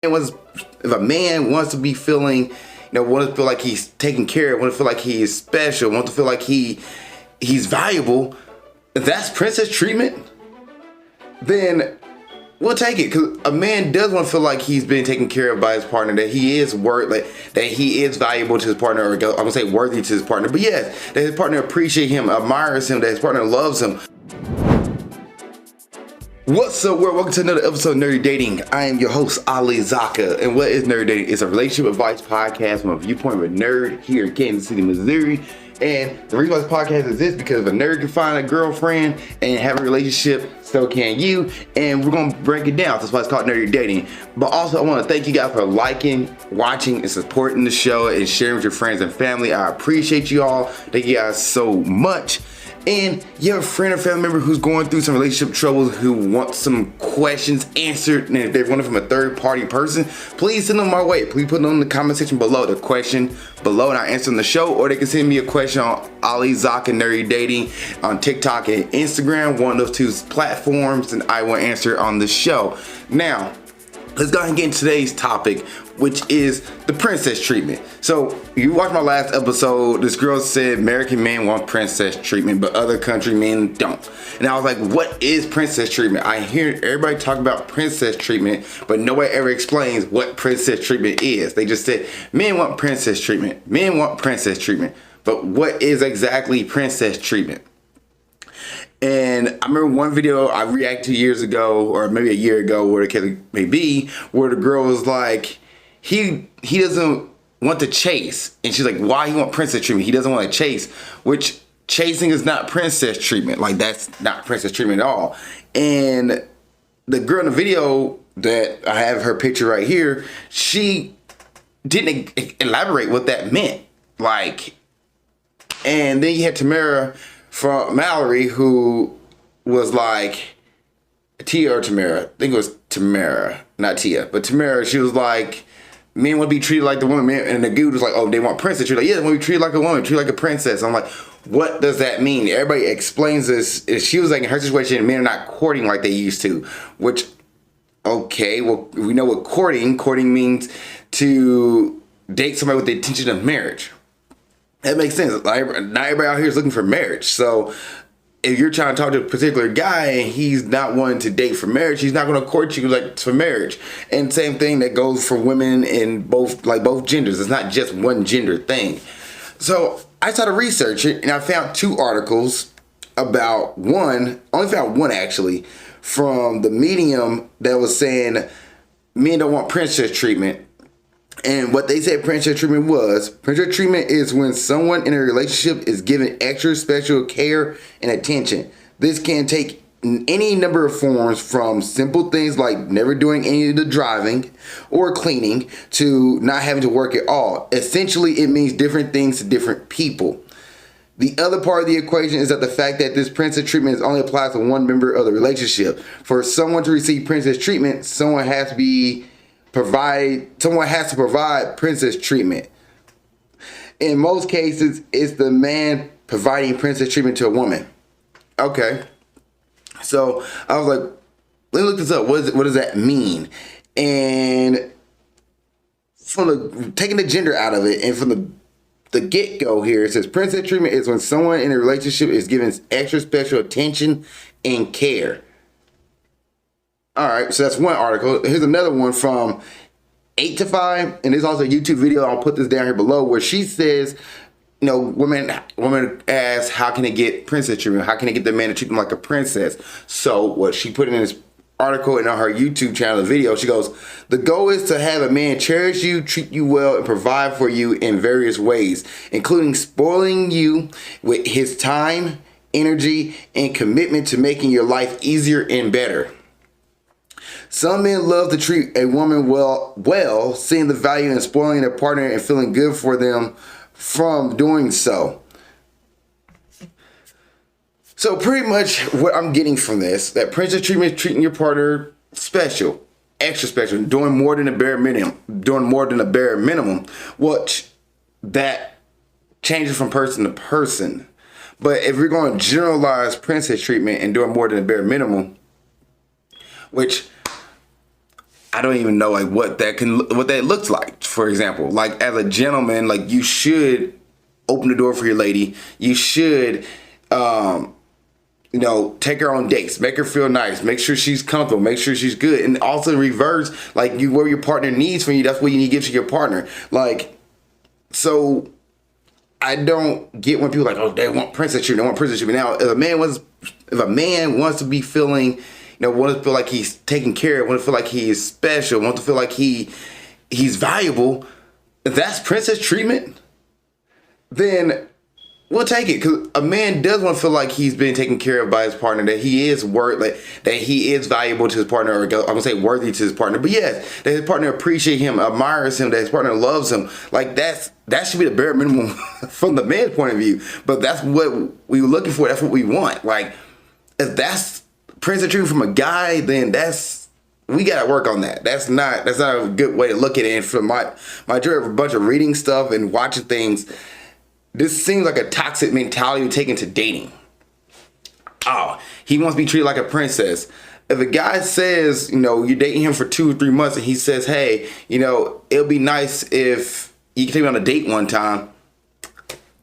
If a man wants to be feeling, wants to feel like he's taken care of, wants to feel like he is special, wants to feel like he's valuable, if that's princess treatment, then we'll take it. Because a man does want to feel like he's been taken care of by his partner, that he is that he is valuable to his partner, or I'm gonna say worthy to his partner. But yes, that his partner appreciates him, admires him, that his partner loves him. What's up, world? Welcome to another episode of Nerdy Dating. I am your host, Zakka. And what is Nerdy Dating? It's a relationship advice podcast from a viewpoint of a nerd here in Kansas City, Missouri. And the reason why this podcast exists because if a nerd can find a girlfriend and have a relationship, so can you. And we're going to break it down. That's why it's called Nerdy Dating. But also, I want to thank you guys for liking, watching, and supporting the show and sharing with your friends and family. I appreciate you all. Thank you guys so much. And you have a friend or family member who's going through some relationship troubles, who wants some questions answered, and if they want it from a third-party person, please send them my way. Please put them in the comment section below, the question below, and I'll answer on the show. Or they can send me a question on alizakkanerdydating on TikTok and Instagram, one of those two platforms, and I will answer it on the show. Now, let's go ahead and get into today's topic, which is the princess treatment. So, you watched my last episode, this girl said American men want princess treatment, but other country men don't. And I was like, what is princess treatment? I hear everybody talk about princess treatment, but nobody ever explains what princess treatment is. They just said, men want princess treatment. Men want princess treatment. But what is exactly princess treatment? And I remember one video I reacted to years ago, or maybe a year ago, where the case may be, where the girl was like, he doesn't want to chase. And she's like, why he want princess treatment? He doesn't want to chase, which chasing is not princess treatment. Like, that's not princess treatment at all. And the girl in the video that I have her picture right here, she didn't elaborate what that meant. Like, and then you had Tamara from Mallory, who was like, Tia or Tamara, I think it was Tamara, not Tia, but Tamara, she was like, men want to be treated like the woman, and the dude was like, oh, they want princess treatment. Like, yeah, they want to be treated like a woman, treated like a princess. I'm like, what does that mean? Everybody explains this. She was like, in her situation, men are not courting like they used to, which, okay, well, we know what courting means, to date somebody with the intention of marriage. That makes sense. Not everybody out here is looking for marriage. So if you're trying to talk to a particular guy and he's not wanting to date for marriage, he's not going to court you like for marriage. And same thing that goes for women in both genders. It's not just one gender thing. So I started researching and I found two articles about only found one actually, from the Medium that was saying men don't want princess treatment. And what they said princess treatment is when someone in a relationship is given extra special care and attention. This can take any number of forms, from simple things like never doing any of the driving or cleaning to not having to work at all. Essentially, it means different things to different people. The other part of the equation is that the fact that this princess treatment is only applies to one member of the relationship. For someone to receive princess treatment, someone has to provide princess treatment. In most cases, it's the man providing princess treatment to a woman. Okay. So I was like, let me look this up. What does that mean? And taking the gender out of it, and from the get-go here, it says princess treatment is when someone in a relationship is given extra special attention and care. All right, so that's one article. Here's another one from 8 to 5, and there's also a YouTube video. I'll put this down here below, where she says, women ask, how can they get princess treatment? How can they get the man to treat them like a princess? So what she put in this article and on her YouTube channel, the video, she goes, the goal is to have a man cherish you, treat you well, and provide for you in various ways, including spoiling you with his time, energy, and commitment to making your life easier and better. Some men love to treat a woman well, seeing the value in spoiling their partner and feeling good for them from doing so. So pretty much what I'm getting from this, that princess treatment is treating your partner special, extra special, doing more than a bare minimum, which that changes from person to person. But if we're going to generalize princess treatment and doing more than a bare minimum, which I don't even know like what that looks like. For example, like as a gentleman, like you should open the door for your lady. You should, take her on dates, make her feel nice, make sure she's comfortable, make sure she's good, and also reverse, like what your partner needs from you, that's what you need to give to your partner. Like, so I don't get when people are like, oh, they want princess treatment, they want princess treatment. Now, if a man wants to be feeling, wants to feel like he's taken care of, wants to feel like he is special, wants to feel like he's valuable, if that's princess treatment, then we'll take it. Because a man does want to feel like he's been taken care of by his partner, that he is that he is valuable to his partner, or I'm gonna say worthy to his partner. But yes, that his partner appreciates him, admires him, that his partner loves him. Like that should be the bare minimum from the man's point of view. But that's what we're looking for. That's what we want. Like if that's princess treatment from a guy, then we gotta work on that. That's not a good way to look at it. And from my journey of a bunch of reading stuff and watching things, this seems like a toxic mentality taken to dating. Oh, he wants to be treated like a princess. If a guy says, you're dating him for 2 or 3 months and he says, hey, it'll be nice if you can take me on a date one time.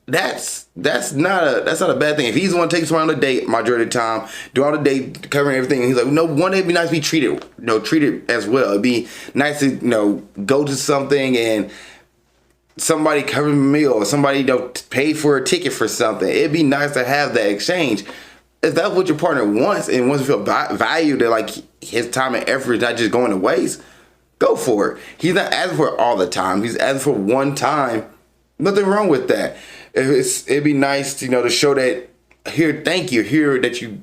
That's not a bad thing. If he's the one to take someone on a date majority of the time, do all the date, covering everything, and he's like, no, one day it'd be nice to be treated, treated as well. It'd be nice to, go to something and somebody cover a meal, or somebody pay for a ticket for something. It'd be nice to have that exchange. If that's what your partner wants and wants to feel valued, that like his time and effort is not just going to waste, go for it. He's not asking for it all the time. He's asking for one time. Nothing wrong with that. It'd be nice to show that here, thank you, here that you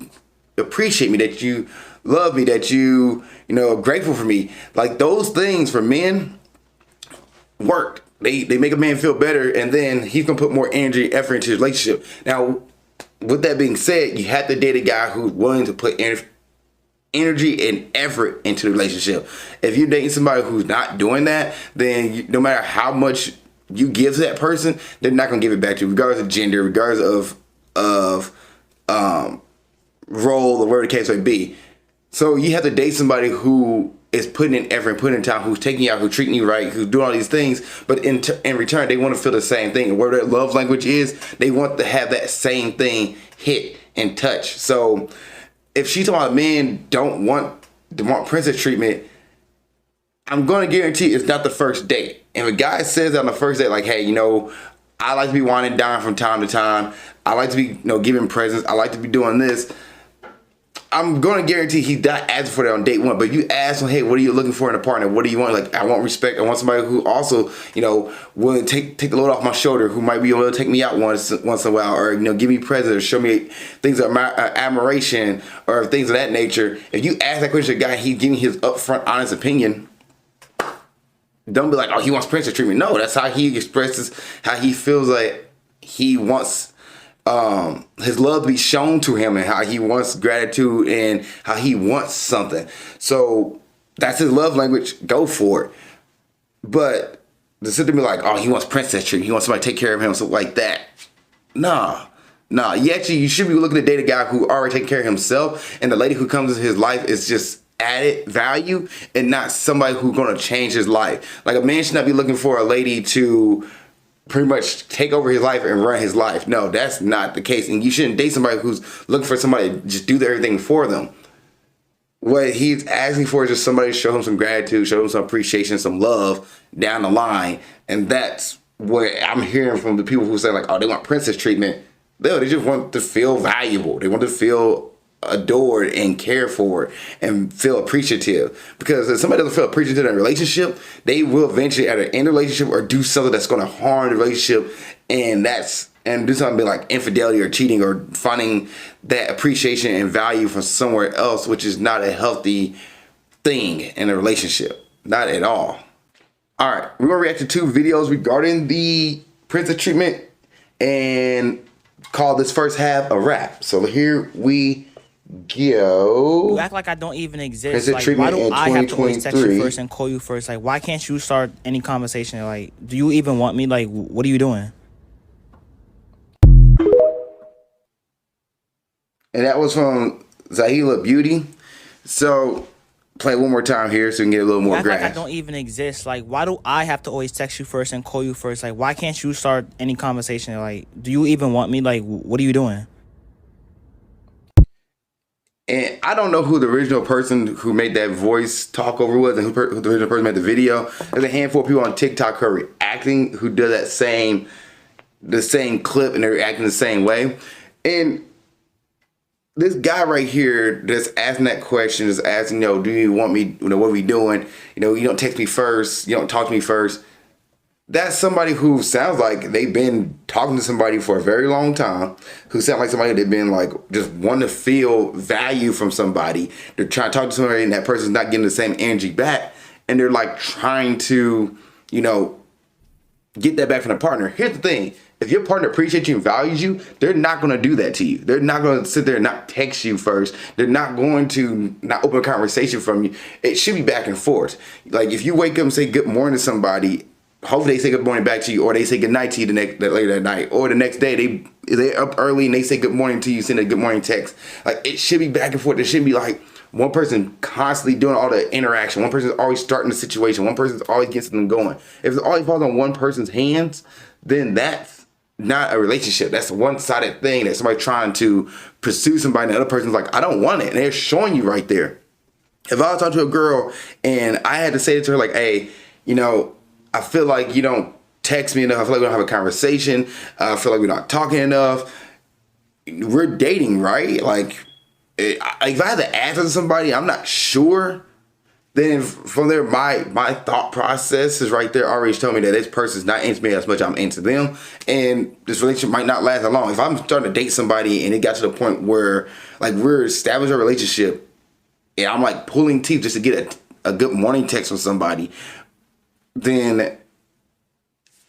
appreciate me, that you love me, that you are grateful for me. Like those things for men work. They make a man feel better, and then he's gonna put more energy, effort into his relationship. Now, with that being said, you have to date a guy who's willing to put energy and effort into the relationship. If you're dating somebody who's not doing that, then no matter how much you give to that person, they're not gonna give it back to you, regardless of gender, regardless of role or whatever the case may be. So you have to date somebody who is putting in effort, putting in time, who's taking you out, who's treating you right, who's doing all these things, but in return, they want to feel the same thing. And whatever their love language is, they want to have that same thing hit and touch. So if she's talking about men don't want princess treatment, I'm going to guarantee it's not the first date. If a guy says on the first date, like, hey, I like to be winding down from time to time. I like to be, giving presents. I like to be doing this. I'm going to guarantee he's not asking for that on date one. But you ask him, hey, what are you looking for in a partner? What do you want? Like, I want respect. I want somebody who also, will take the load off my shoulder, who might be able to take me out once in a while, or, give me presents, or show me things of admiration, or things of that nature. If you ask that question to a guy, he's giving his upfront, honest opinion. Don't be like, oh, he wants princess treatment. No, that's how he expresses how he feels like he wants his love to be shown to him, and how he wants gratitude, and how he wants something. So that's his love language. Go for it. But to sit there and be like, oh, he wants princess treatment, he wants somebody to take care of him, something like that. Nah. You should be looking to date a guy who already takes care of himself, and the lady who comes into his life is just added value, and not somebody who's going to change his life. Like a man should not be looking for a lady to pretty much take over his life and run his life. No, that's not the case. And you shouldn't date somebody who's looking for somebody to just do everything for them. What he's asking for is just somebody to show him some gratitude, show him some appreciation, some love down the line. And that's what I'm hearing from the people who say like, oh, they want princess treatment. No, they just want to feel valuable. They want to feel adored and cared for and feel appreciative. Because if somebody doesn't feel appreciative in a relationship, they will eventually either end the relationship or do something that's going to harm the relationship, and do something like infidelity or cheating, or finding that appreciation and value from somewhere else, which is not a healthy thing in a relationship. Not at all. All right, we're going to react to 2 videos regarding the princess treatment and call this first half a wrap. So here we go. You act like I don't even exist. Like, why do I have to always text you first and call you first? Like, why can't you start any conversation? Like, do you even want me? Like, what are you doing? And that was from Zahila Beauty. So play it one more time here so we can get a little more grasp. Like I don't even exist. Like, why do I have to always text you first and call you first? Like, why can't you start any conversation? Like, do you even want me? Like, what are you doing? And I don't know who the original person who made that voice talk over was and who the original person made the video. There's a handful of people on TikTok who are reacting, who do the same clip, and they're reacting the same way. And this guy right here that's asking that question is asking, do you want me, what are we doing? You don't text me first. You don't talk to me first. That's somebody who sounds like they've been talking to somebody for a very long time, who sound like somebody they've been like just wanting to feel value from somebody. They're trying to talk to somebody and that person's not getting the same energy back. And they're like trying to, get that back from the partner. Here's the thing. If your partner appreciates you and values you, they're not going to do that to you. They're not going to sit there and not text you first. They're not going to not open a conversation from you. It should be back and forth. Like if you wake up and say good morning to somebody, hopefully they say good morning back to you, or they say good night to you later that night, or the next day they're up early and they say good morning to you, send a good morning text. Like it should be back and forth. It should be like one person constantly doing all the interaction. One person's always starting the situation. One person's always getting them going. If it always falls on one person's hands, then that's not a relationship. That's a one-sided thing that somebody's trying to pursue somebody and the other person's like, I don't want it. And they're showing you right there. If I was talking to a girl and I had to say to her like, hey, I feel like you don't text me enough. I feel like we don't have a conversation. I feel like we're not talking enough. We're dating, right? Like, if I had to answer to somebody, I'm not sure. Then from there, my thought process is right there already told me that this person's not into me as much as I'm into them. And this relationship might not last that long. If I'm starting to date somebody and it got to the point where like we're establishing a relationship and I'm like pulling teeth just to get a good morning text from somebody, then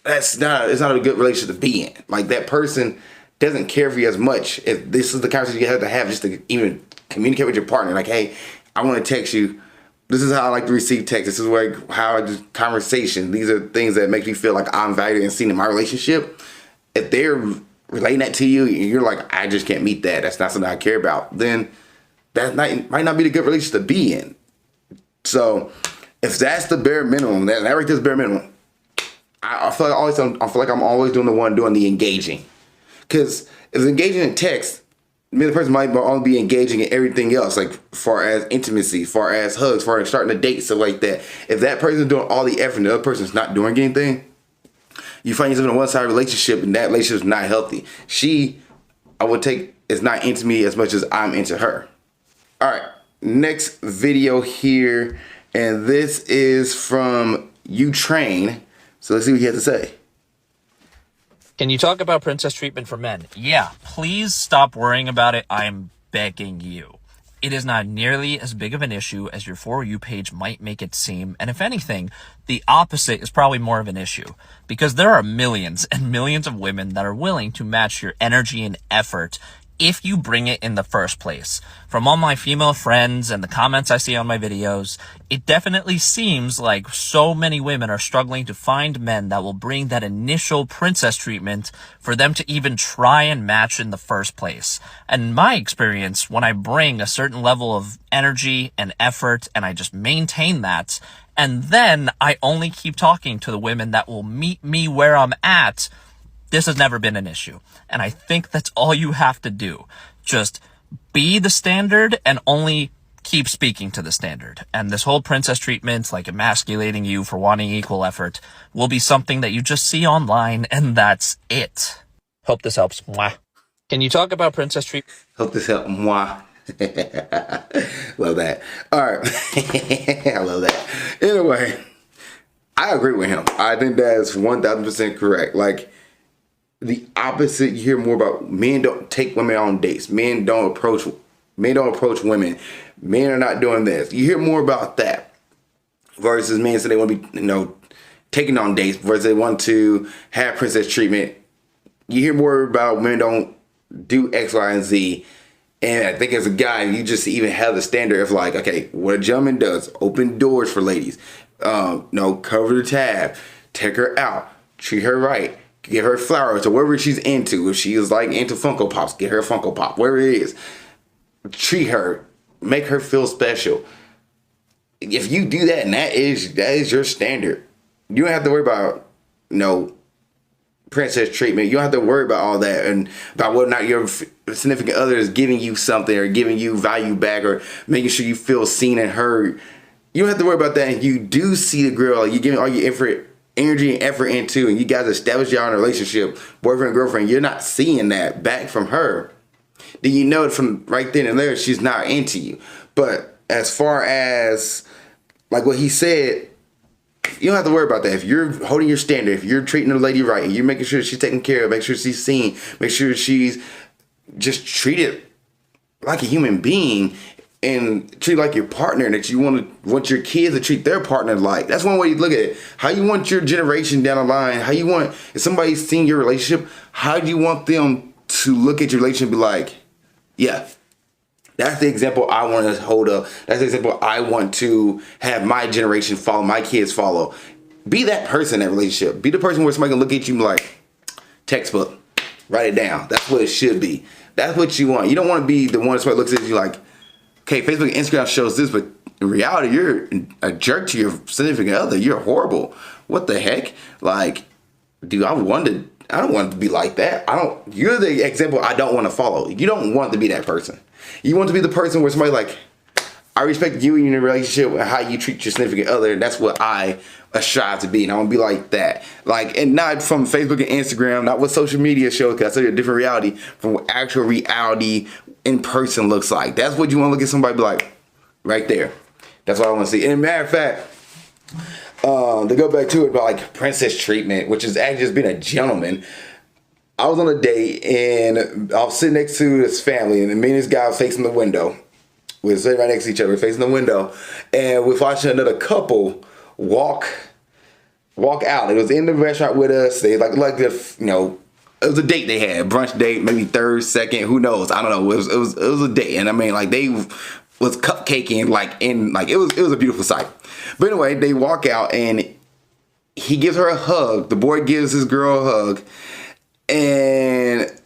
it's not a good relationship to be in. Like that person doesn't care for you as much. If this is the conversation you have to have just to even communicate with your partner, like, hey, I want to text you. This is how I like to receive text. This is like how I do conversation. These are things that make me feel like I'm valued and seen in my relationship. If they're relating that to you and you're like, I just can't meet that. That's not something I care about. Then that might not be the good relationship to be in. So if that's the bare minimum, that right there is bare minimum. I feel like I'm always doing the one doing the engaging. Because if it's engaging in text, the person might only be engaging in everything else, like far as intimacy, far as hugs, far as starting a date, stuff like that. If that person's doing all the effort and the other person's not doing anything, you find yourself in a one-sided relationship and that relationship is not healthy. I would take, is not into me as much as I'm into her. All right, next video here. And this is from You Train. So let's see what he has to say. Can you talk about princess treatment for men? Yeah, please stop worrying about it. I'm begging you. It is not nearly as big of an issue as your For You page might make it seem. And if anything, the opposite is probably more of an issue. Because there are millions and millions of women that are willing to match your energy and effort if you bring it in the first place. From all my female friends and the comments I see on my videos, it definitely seems like so many women are struggling to find men that will bring that initial princess treatment for them to even try and match in the first place. And in my experience, when I bring a certain level of energy and effort and I just maintain that, and then I only keep talking to the women that will meet me where I'm at, this has never been an issue. And I think that's all you have to do. Just be the standard and only keep speaking to the standard. And this whole princess treatment, like emasculating you for wanting equal effort, will be something that you just see online, and that's it. Hope this helps. Mwah. Can you talk about princess treatment? Hope this helps. Mwah. Love that. All right. I love that. Anyway, I agree with him. I think that's 1000% correct. Like, the opposite, you hear more about men don't take women on dates. Men don't approach women. Men are not doing this. You hear more about that versus men say they want to be, taking on dates versus they want to have princess treatment. You hear more about men don't do X, Y, and Z. And I think as a guy, you just even have the standard of like, okay, what a gentleman does, open doors for ladies. Cover the tab, take her out, treat her right. Give her flowers to whatever she's into. If she is like into Funko Pops, get her a Funko Pop. Whatever it is, treat her, make her feel special. if you do that and that is your standard, you don't have to worry about, princess treatment. You don't have to worry about all that and about whether or not your significant other is giving you something or giving you value back or making sure you feel seen and heard. You don't have to worry about that. And you do see the girl, you're giving all your energy and effort into, and you guys establish y'all in a relationship, boyfriend and girlfriend, you're not seeing that back from her. Then you know from right then and there, she's not into you. But as far as like what he said, you don't have to worry about that. If you're holding your standard, if you're treating the lady right, and you're making sure she's taken care of, make sure she's seen, make sure she's just treated like a human being and treat like your partner, and that you want your kids to treat their partner like. That's one way you look at it. How you want your generation down the line, how you want, if somebody's seeing your relationship, how do you want them to look at your relationship and be like, yeah, that's the example I want to hold up. That's the example I want to have my generation follow, my kids follow. Be that person in that relationship. Be the person where somebody can look at you and be like, textbook, write it down. That's what it should be. That's what you want. You don't want to be the one that looks at you like, okay, Facebook and Instagram shows this, but in reality, you're a jerk to your significant other. You're horrible. What the heck? Like, dude, I don't want to be like that. You're the example I don't want to follow. You don't want to be that person. You want to be the person where somebody like, I respect you in your relationship and how you treat your significant other. And that's what I strive to be. And I want to be like that. Like, and not from Facebook and Instagram, not what social media shows, because I tell you a different reality from what actual reality in person looks like. That's what you want to look at somebody and be like, right there. That's what I want to see. And matter of fact, to go back to it about like princess treatment, which is actually just being a gentleman. I was on a date and I was sitting next to this family, and me and this guy were facing the window. We were sitting right next to each other, facing the window, and we're watching another couple walk out. It was in the restaurant with us. They like the, it was a date they had, a brunch date, maybe third, second, who knows? I don't know. It was a date, and I mean, like they was cupcaking, it was a beautiful sight. But anyway, they walk out and he gives her a hug. The boy gives his girl a hug. And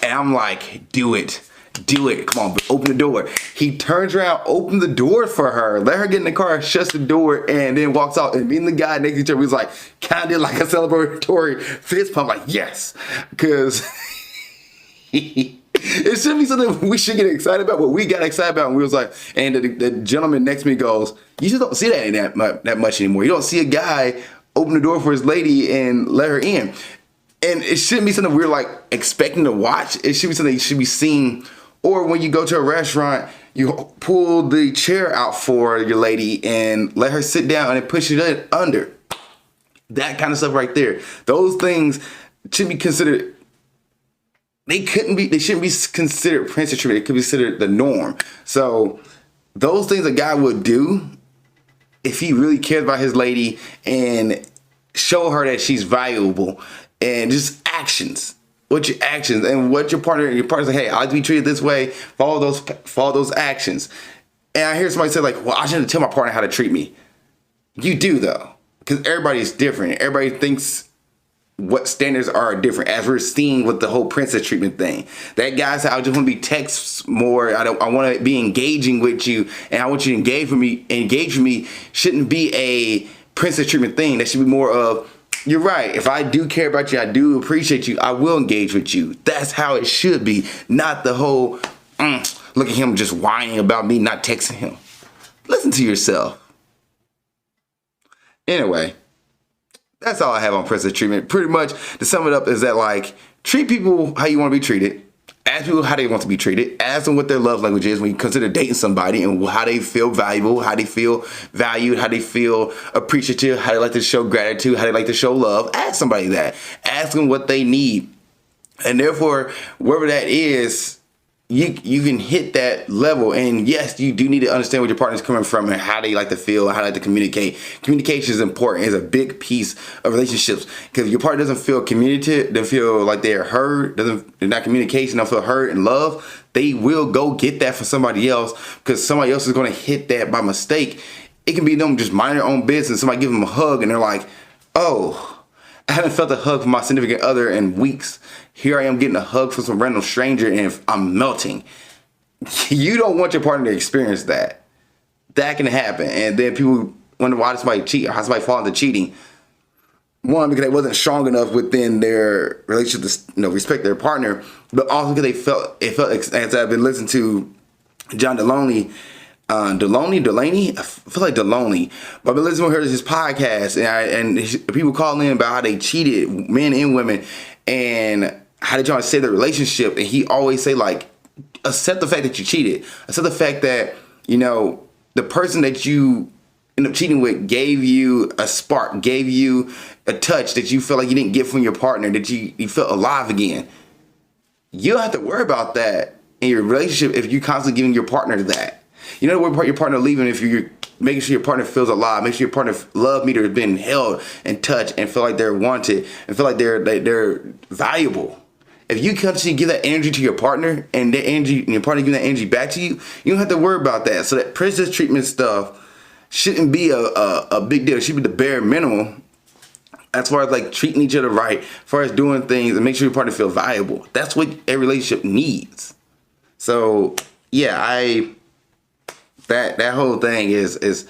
I'm like, do it. Come on, open the door. He turns around, opens the door for her, let her get in the car, shuts the door, and then walks out. And me and the guy next to each other was like, kind of did like a celebratory fist pump, like, yes. Because it should be something we should get excited about. What we got excited about, and we was like, and the gentleman next to me goes, you just don't see that much anymore. You don't see a guy open the door for his lady and let her in. And it shouldn't be something we're like expecting to watch. It should be something you should be seeing. Or when you go to a restaurant, you pull the chair out for your lady and let her sit down and push it under. That kind of stuff right there. Those things should be considered. They shouldn't be considered princess treatment. It could be considered the norm. So those things a guy would do if he really cares about his lady and show her that she's valuable. And just actions. What's your actions? And what your partner's like, hey, I like to be treated this way. Follow those actions. And I hear somebody say like, well, I shouldn't tell my partner how to treat me. You do though. Because everybody's different. Everybody thinks what standards are different, as we're seeing with the whole princess treatment thing. That guy said, I just want to be text more. I want to be engaging with you, and I want you to engage with me. Engage with me shouldn't be a princess treatment thing. That should be more of, you're right. If I do care about you, I do appreciate you, I will engage with you. That's how it should be. Not the whole, look at him just whining about me not texting him. Listen to yourself. Anyway, that's all I have on princess treatment. Pretty much, to sum it up, is that like, treat people how you want to be treated. Ask people how they want to be treated. Ask them what their love language is when you consider dating somebody, and how they feel valuable, how they feel valued, how they feel appreciative, how they like to show gratitude, how they like to show love. Ask somebody that. Ask them what they need. And therefore, wherever that is, you can hit that level. And yes, you do need to understand where your partner's coming from and how they like to feel and how they like to communicate. Communication is important. It's a big piece of relationships, because if your partner doesn't feel communicated, doesn't feel like they're heard, they're not communication, don't feel heard and loved, they will go get that from somebody else, because somebody else is going to hit that by mistake. It can be them just minding their own business. Somebody give them a hug and they're like, oh, I haven't felt a hug from my significant other in weeks. Here I am getting a hug from some random stranger, and I'm melting. You don't want your partner to experience that. that can happen. And then people wonder why somebody cheat or how somebody fall into cheating. One, because they wasn't strong enough within their relationship to respect their partner, but also because it felt as I've been listening to John Delaney. Delaney? I feel like Deloney. But I've been listening to his podcast, and people call in about how they cheated, men and women, and how they try to save their relationship. And he always say, like, accept the fact that you cheated. Accept the fact that, the person that you end up cheating with gave you a spark, gave you a touch that you felt like you didn't get from your partner, that you felt alive again. You don't have to worry about that in your relationship if you're constantly giving your partner that. You know, worry about your partner leaving if you're making sure your partner feels alive, make sure your partner love meter has been held and touched and feel like they're wanted and feel like they're valuable. If you constantly give that energy to your partner and that energy and your partner giving that energy back to you, you don't have to worry about that. So that princess treatment stuff shouldn't be a big deal. It should be the bare minimum as far as like treating each other right, as far as doing things and make sure your partner feel valuable. That's what every relationship needs. So yeah, that whole thing is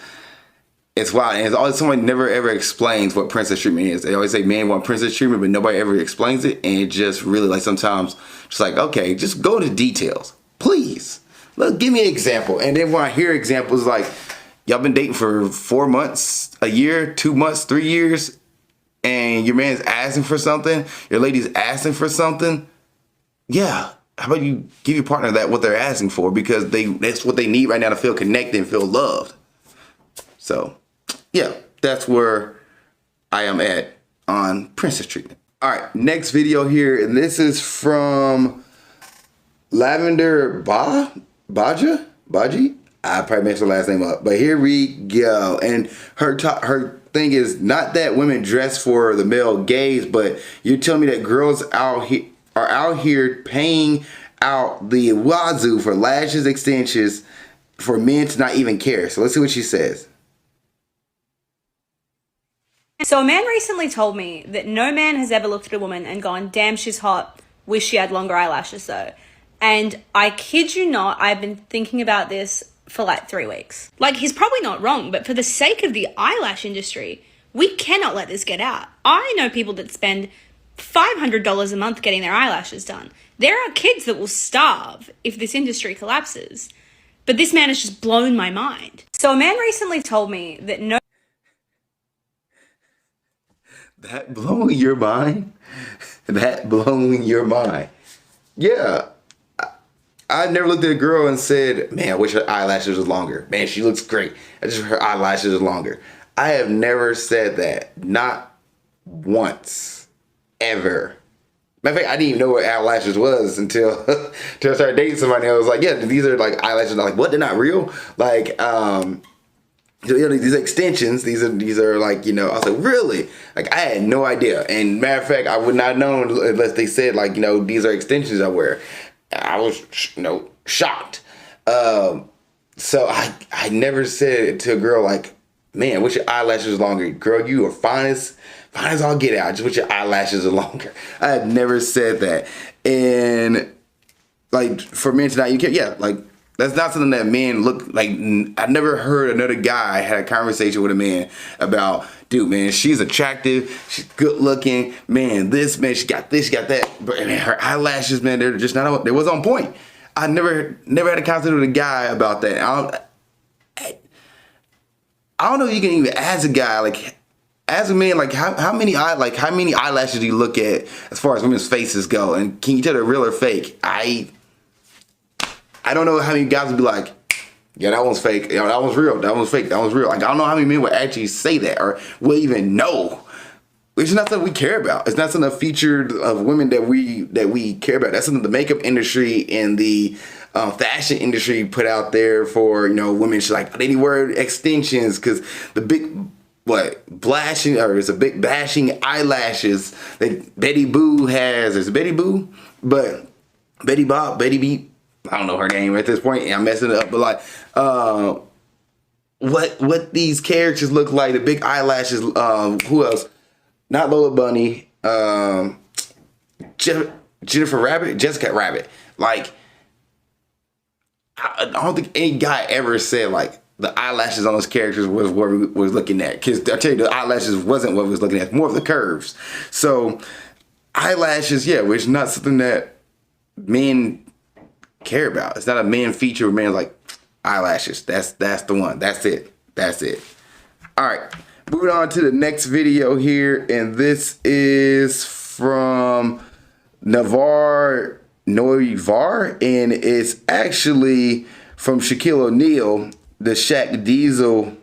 wild. And it's always someone never ever explains what princess treatment is. They always say men want princess treatment, but nobody ever explains it. And it just really like sometimes just like, okay, just go into details, please. Look, give me an example. And then when I hear examples like, y'all been dating for 4 months, a year, 2 months, 3 years, and your man's asking for something, your lady's asking for something, yeah. How about you give your partner what they're asking for, because that's what they need right now to feel connected and feel loved. So, yeah, that's where I am at on princess treatment. All right, next video here, and this is from Lavender Baji. I probably messed her last name up, but here we go. And her thing is not that women dress for the male gaze, but you're telling me that girls are out here paying out the wazoo for lashes, extensions, for men to not even care. So let's see what she says. So a man recently told me that no man has ever looked at a woman and gone, damn, she's hot, wish she had longer eyelashes though. And I kid you not, I've been thinking about this for like 3 weeks. Like, he's probably not wrong, but for the sake of the eyelash industry, we cannot let this get out. I know people that spend $500 a month getting their eyelashes done. There are kids that will starve if this industry collapses. But this man has just blown my mind. So a man recently told me that no... That blowing your mind? That blowing your mind. Yeah. I never looked at a girl and said, man, I wish her eyelashes was longer. Man, she looks great. I just wish her eyelashes was longer. I have never said that. Not once. Ever. Matter of fact, I didn't even know what eyelashes was until I started dating somebody. I was like, yeah, these are like eyelashes. I'm like, what? They're not real? Like, these extensions, these are like, I was like, really? Like, I had no idea. And matter of fact, I would not have known unless they said, like, these are extensions I wear. I was, shocked. So I never said it to a girl like, man, I wish your eyelashes was longer. Girl, you are fine as all get out. I just wish your eyelashes are longer. I had never said that. And like, for men to not, you can't, yeah, like, that's not something that men look like. I never heard another guy had a conversation with a man about, dude, man, she's attractive, she's good looking, man, this, man, she got this, she got that, but man, her eyelashes, man, they're just not, they was on point. I never had a conversation with a guy about that. I don't know if you can even ask a guy, like, as a man, like, how many eyelashes do you look at as far as women's faces go, and can you tell they're real or fake? I don't know how many guys would be like, yeah, that one's fake. Yeah, that one's real. That one's fake. That one's real. Like, I don't know how many men would actually say that or will even know. It's not something we care about. It's not something featured of women that we care about. That's something the makeup industry and the fashion industry put out there for, women. She's like, they need to wear extensions because the big, bashing eyelashes that Betty Boo has. Is it Betty Boo? But Betty B. I don't know her name at this point. I'm messing it up, but like, what these characters look like, the big eyelashes. Who else? Not Lola Bunny. Jessica Rabbit. Like, I don't think any guy ever said like, the eyelashes on those characters was what we was looking at. Because I tell you, the eyelashes wasn't what we was looking at. More of the curves. So eyelashes, yeah, which is not something that men care about. It's not a man feature where men like eyelashes. That's the one. That's it. All right. Moving on to the next video here, and this is from Navar Noivar, and it's actually from Shaquille O'Neal, the Shaq Diesel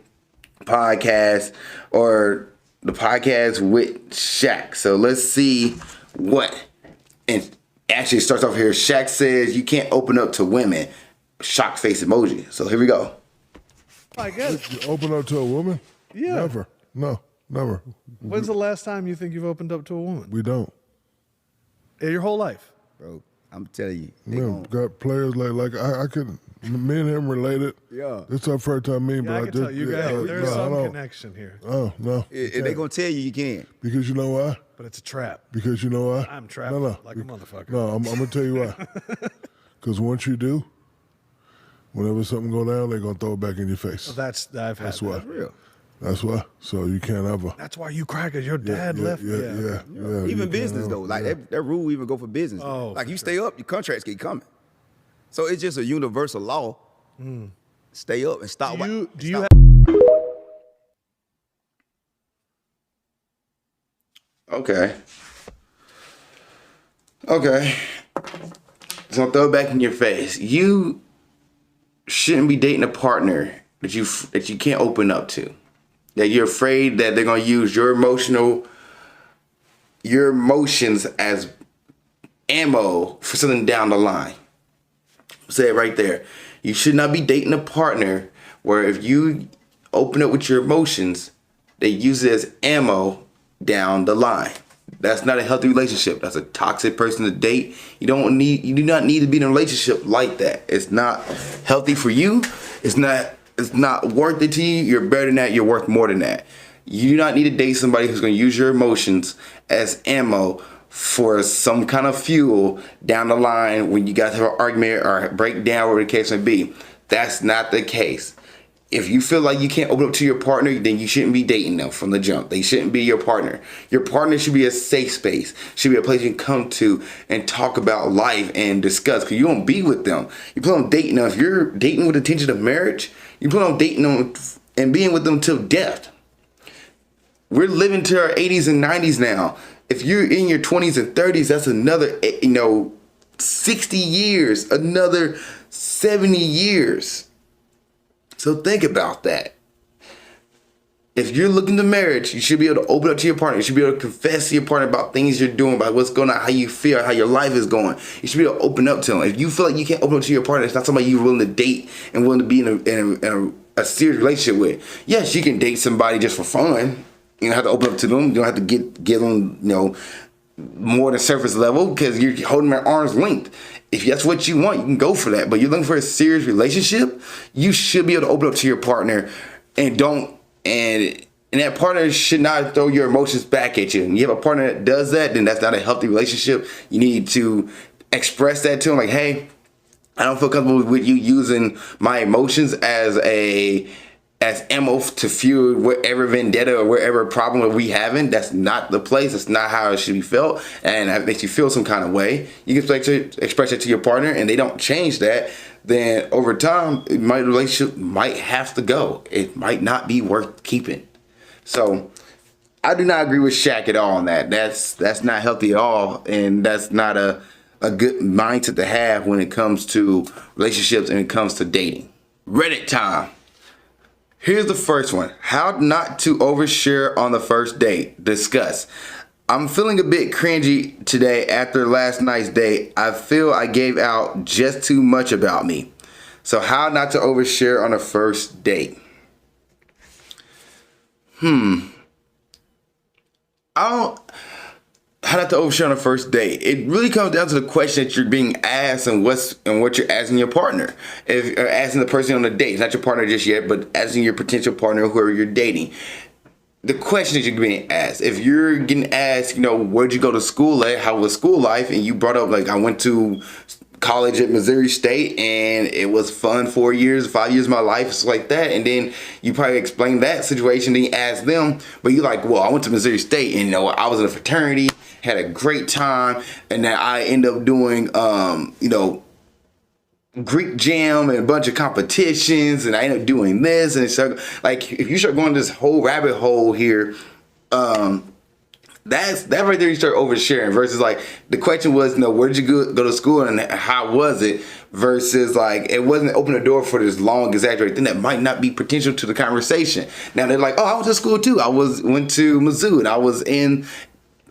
podcast, or the podcast with Shaq. So let's see what, and actually it starts off here. Shaq says you can't open up to women. Shock face emoji. So here we go. I guess. You open up to a woman? Yeah. Never. No, never. When's the last time you think you've opened up to a woman? We don't. In your whole life? Bro, I'm telling you. Man, got players like I could, me and him related. Yeah. It's our first time meeting, Yeah, I but can tell you guys, there's some connection here. Oh, no. They're going to tell you can't. Because you know why? But it's a trap. Because you know why? I'm trapped like a motherfucker. No, I'm going to tell you why. Because once you do, whenever something go down, they're going to throw it back in your face. Well, that's why. That's real. That's why. So you can't ever. That's why you crackers, your dad left. Yeah. Even business, though. Like, that rule even go for business. Oh, like, you stay up, your contracts keep coming. So it's just a universal law. Stay up and stop. Do you have... Okay. So I'll throw it back in your face. You shouldn't be dating a partner that you can't open up to. That you're afraid that they're gonna use your emotions as ammo for something down the line. Say it right there. You should not be dating a partner where if you open up with your emotions, they use it as ammo down the line. That's not a healthy relationship. That's a toxic person to date. You do not need to be in a relationship like that. It's not healthy for you. It's not worth it to you. You're better than that. You're worth more than that. You do not need to date somebody who's going to use your emotions as ammo for some kind of fuel down the line when you guys have an argument or break down, whatever the case may be. That's not the case. If you feel like you can't open up to your partner, then you shouldn't be dating them from the jump. They shouldn't be your partner. Your partner should be a safe space. Should be a place you can come to and talk about life and discuss. Because you don't be with them. You plan on dating them. If you're dating with intention of marriage, you plan on dating them and being with them till death. We're living to our 80s and 90s now. If you're in your 20s and 30s, that's another, 60 years, another 70 years. So think about that. If you're looking to marriage, you should be able to open up to your partner. You should be able to confess to your partner about things you're doing, about what's going on, how you feel, how your life is going. You should be able to open up to them. If you feel like you can't open up to your partner, it's not somebody you're willing to date and willing to be in a serious relationship with. Yes, you can date somebody just for fun. You don't have to open up to them. You don't have to give them, more than surface level because you're holding them at arm's length. If that's what you want, you can go for that. But you're looking for a serious relationship, you should be able to open up to your partner and that partner should not throw your emotions back at you. And you have a partner that does that, then that's not a healthy relationship. You need to express that to them like, hey, I don't feel comfortable with you using my emotions as ammo to fuel whatever vendetta or whatever problem that we having. That's not the place. That's not how it should be felt. And that makes you feel some kind of way. You can express it to your partner and they don't change that. Then over time, relationship might have to go. It might not be worth keeping. So I do not agree with Shaq at all on that. That's not healthy at all. And that's not a good mindset to have when it comes to relationships and it comes to dating. Reddit time. Here's the first one. How not to overshare on the first date. Discuss. I'm feeling a bit cringy today after last night's date. I feel I gave out just too much about me. So how not to overshare on a first date. How not to overshare on a first date. It really comes down to the question that you're being asked and what you're asking your partner. If you're asking the person on the date, it's not your partner just yet, but asking your potential partner, whoever you're dating. The question that you're being asked. If you're getting asked, where'd you go to school at? How was school life? And you brought up like I went to college at Missouri State, and it was fun 4 years, 5 years of my life, it's like that. And then you probably explain that situation, then you ask them, but you're like, well, I went to Missouri State, and I was in a fraternity, had a great time, and then I end up doing, Greek jam and a bunch of competitions, and I ended up doing this, and so like if you start going this whole rabbit hole here, that right there you start oversharing versus like the question was, where did you go to school and how was it, versus like it wasn't open the door for this long exaggerated thing that might not be potential to the conversation. Now they're like, oh, I went to school too. Went to Mizzou and I was in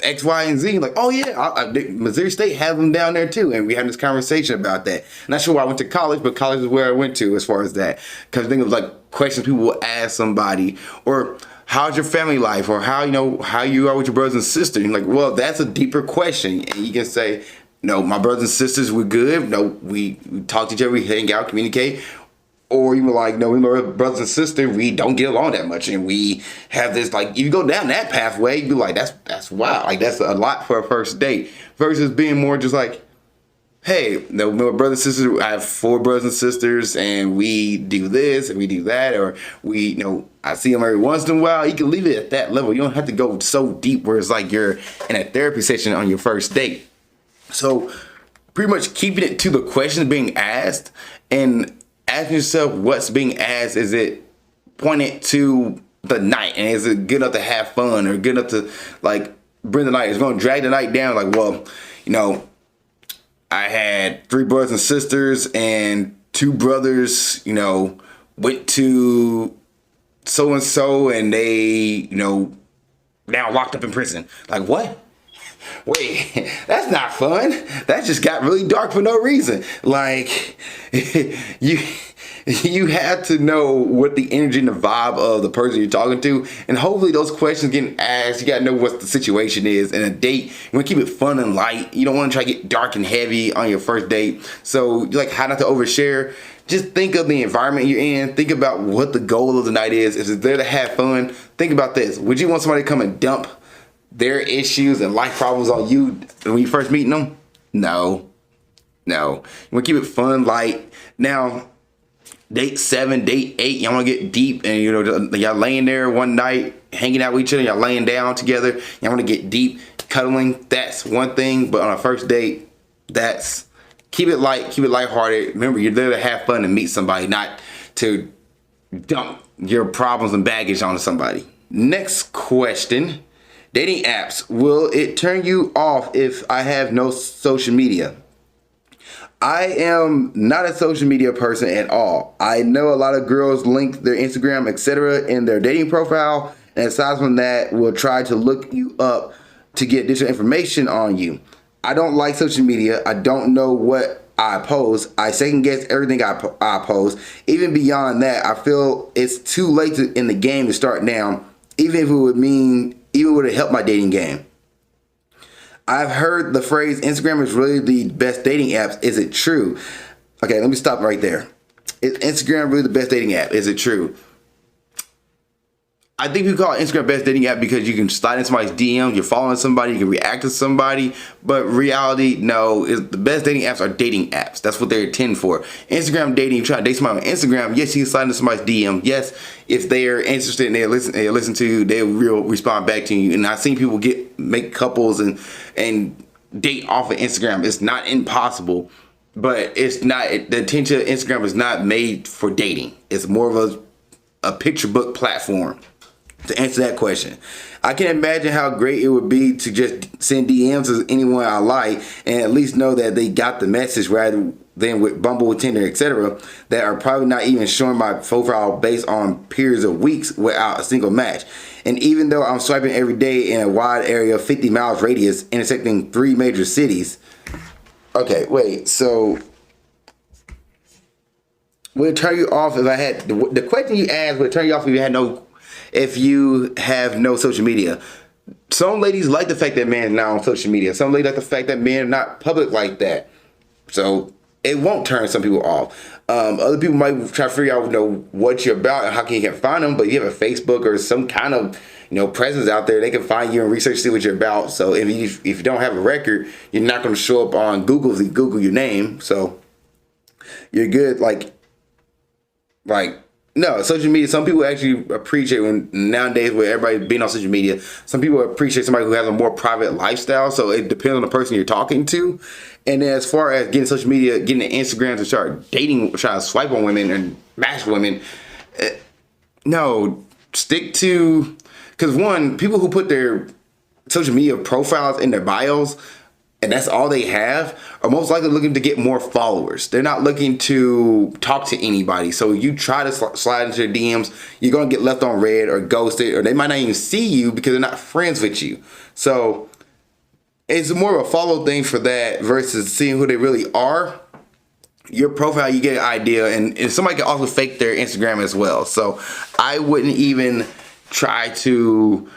X, Y, and Z. Like, oh yeah, Missouri State had them down there too, and we had this conversation about that. Not sure where I went to college, but college is where I went to as far as that. Because I think it was like questions people will ask somebody, or how's your family life, or how you are with your brothers and sisters. And like, well, that's a deeper question, and you can say, no, my brothers and sisters, we're good. No, we talk to each other, we hang out, communicate. Or you were like, no, we brothers and sisters, we don't get along that much, and we have this like. If you go down that pathway, you'd be like, that's wild. Like that's a lot for a first date. Versus being more just like, hey, my brothers and sisters, I have 4 brothers and sisters, and we do this and we do that, or we, I see them every once in a while. You can leave it at that level. You don't have to go so deep where it's like you're in a therapy session on your first date. So pretty much keeping it to the question being asked and asking yourself what's being asked. Is it pointed to the night, and is it good enough to have fun, or good enough to like bring the night? It's going to drag the night down. Like, well, I had 3 brothers and sisters, and 2 brothers, went to so and so, and they, now locked up in prison. Like, what? Wait, that's not fun. That just got really dark for no reason. Like, you have to know what the energy and the vibe of the person you're talking to, and hopefully those questions getting asked, you gotta know what the situation is. In a date, you want to keep it fun and light. You don't want to try to get dark and heavy on your first date. So, like, how not to overshare. Just think of the environment you're in. Think about what the goal of the night is. If it's there to have fun, think about this. Would you want somebody to come and dump their issues and life problems on you when you first meeting them? No. You want to keep it fun, light. Now, date 7, date 8, y'all want to get deep, and y'all laying there one night, hanging out with each other, y'all laying down together, y'all want to get deep, cuddling. That's one thing, but on a first date, that's keep it light, keep it lighthearted. Remember, you're there to have fun and meet somebody, not to dump your problems and baggage onto somebody. Next question. Dating apps, will it turn you off if I have no social media? I am not a social media person at all. I know a lot of girls link their Instagram, etc. in their dating profile, and aside from that, will try to look you up to get additional information on you. I don't like social media. I don't know what I post. I second guess everything I post. Even beyond that, I feel it's too late in the game to start now, even if it would help my dating game. I've heard the phrase Instagram is really the best dating apps. Is it true? Okay, let me stop right there. Is Instagram really the best dating app? Is it true? I think we call Instagram best dating app because you can slide in somebody's DM, you're following somebody, you can react to somebody. But reality, no, the best dating apps are dating apps. That's what they're intended for. Instagram dating, you try to date somebody on Instagram, yes, you can slide into somebody's DM. Yes, if they're interested and they listen to you, they will respond back to you. And I've seen people make couples and date off of Instagram. It's not impossible, but it's not. The intention of Instagram is not made for dating. It's more of a picture book platform. To answer that question, I can imagine how great it would be to just send DMs to anyone I like and at least know that they got the message, rather than with Bumble, Tinder, etc. that are probably not even showing my profile based on periods of weeks without a single match. And even though I'm swiping every day in a wide area of 50 miles radius intersecting 3 major cities. Okay, wait, so would it turn you off if I had the question you asked? Would it turn you off if you have no social media? Some ladies like the fact that men are not on social media. Some ladies like the fact that men are not public like that. So it won't turn some people off. Other people might try to figure out what you're about and how you can find them. But you have a Facebook or some kind of presence out there. They can find you and research, see what you're about. So if you don't have a record, you're not going to show up on Google if you Google your name. So you're good. No, social media, some people actually appreciate when nowadays with everybody being on social media, some people appreciate somebody who has a more private lifestyle. So it depends on the person you're talking to. And then as far as getting social media, getting the Instagram to start dating, trying to swipe on women and match women, no, stick to, because one, people who put their social media profiles in their bios, and that's all they have, are most likely looking to get more followers. They're not looking to talk to anybody. So you try to slide into their DMs, you're going to get left on red or ghosted, or they might not even see you because they're not friends with you. So it's more of a follow thing for that versus seeing who they really are. Your profile, you get an idea, and somebody can also fake their Instagram as well. So I wouldn't even try to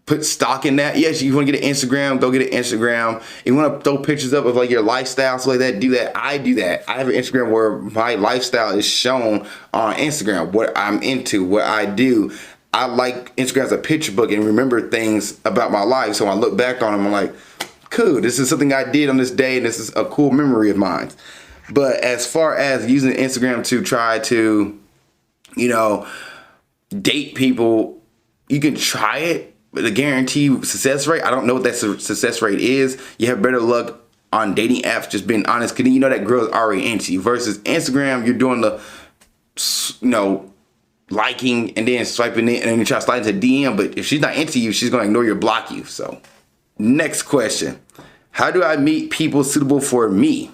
put stock in that. Yes, you want to get an Instagram, go get an Instagram. You want to throw pictures up of like your lifestyle, stuff like that, do that. I do that. I have an Instagram where my lifestyle is shown on Instagram, what I'm into, what I do. I like Instagram as a picture book and remember things about my life. So when I look back on them, I'm like, cool, this is something I did on this day, and this is a cool memory of mine. But as far as using Instagram to try to, date people, you can try it. But the guaranteed success rate, I don't know what that success rate is. You have better luck on dating apps, just being honest, because that girl is already into you. Versus Instagram, you're doing the, liking and then swiping it, and then you try to slide into DM. But if she's not into you, she's going to ignore you or block you. So, next question. How do I meet people suitable for me?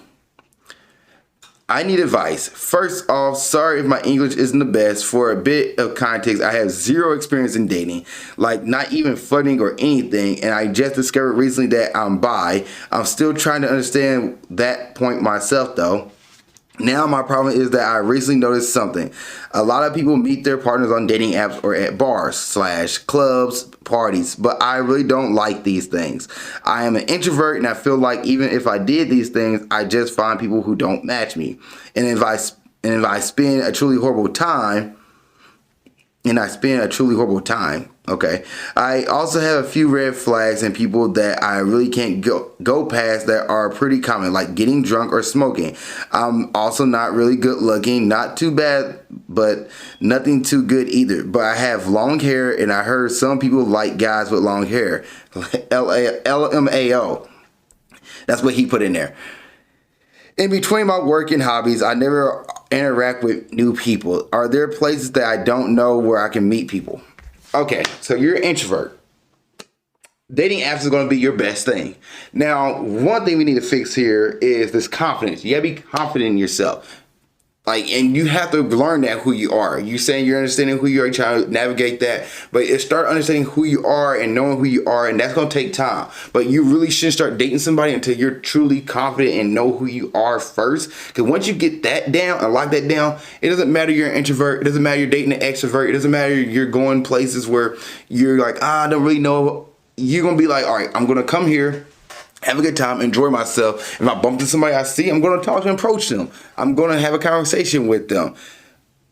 I need advice. First off, sorry if my English isn't the best. For a bit of context, I have zero experience in dating, like not even flirting or anything, and I just discovered recently that I'm bi. I'm still trying to understand that point myself though. Now my problem is that I recently noticed something. A lot of people meet their partners on dating apps or at bars / clubs, parties, but I really don't like these things. I am an introvert and I feel like even if I did these things, I just find people who don't match me. And if I spend a truly horrible time, okay. I also have a few red flags and people that I really can't go past that are pretty common, like getting drunk or smoking. I'm also not really good looking, not too bad, but nothing too good either. But I have long hair, and I heard some people like guys with long hair. LMAO. That's what he put in there. In between my work and hobbies, I never interact with new people. Are there places that I don't know where I can meet people? Okay, so you're an introvert. Dating apps is going to be your best thing. Now, one thing we need to fix here is this confidence. You got to be confident in yourself. And you have to learn that who you are. You saying you're understanding who you are, you're trying to navigate that. But start understanding who you are and knowing who you are, and that's going to take time. But you really shouldn't start dating somebody until you're truly confident and know who you are first. Because once you get that down and lock that down, it doesn't matter you're an introvert. It doesn't matter you're dating an extrovert. It doesn't matter you're going places where you're like, I don't really know. You're going to be like, all right, I'm going to come here, have a good time, enjoy myself. If I bump into somebody I see, I'm going to talk and approach them. I'm going to have a conversation with them.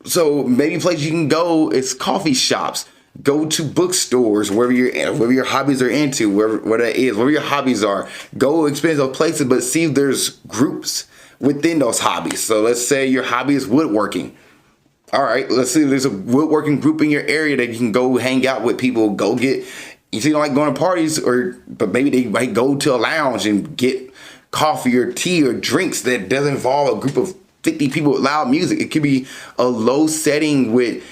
So maybe places you can go is coffee shops. Go to bookstores, wherever your hobbies are into, wherever that is, wherever your hobbies are. Go experience those places, but see if there's groups within those hobbies. So let's say your hobby is woodworking. All right, let's see if there's a woodworking group in your area that you can go hang out with people. Go get... You see, you don't like going to parties, but maybe they might go to a lounge and get coffee or tea or drinks that doesn't involve a group of 50 people with loud music. It could be a low setting with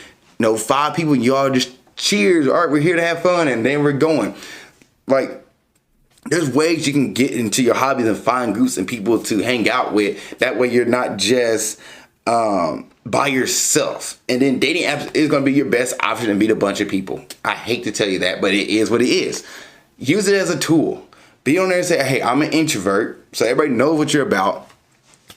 5 people and y'all just cheers. All right, we're here to have fun, and then we're going. There's ways you can get into your hobbies and find groups and people to hang out with. That way you're not just by yourself. And then dating apps is going to be your best option to meet a bunch of people. I hate to tell you that, but it is what it is. Use it as a tool. Be on there and say, hey, I'm an introvert, so everybody knows what you're about.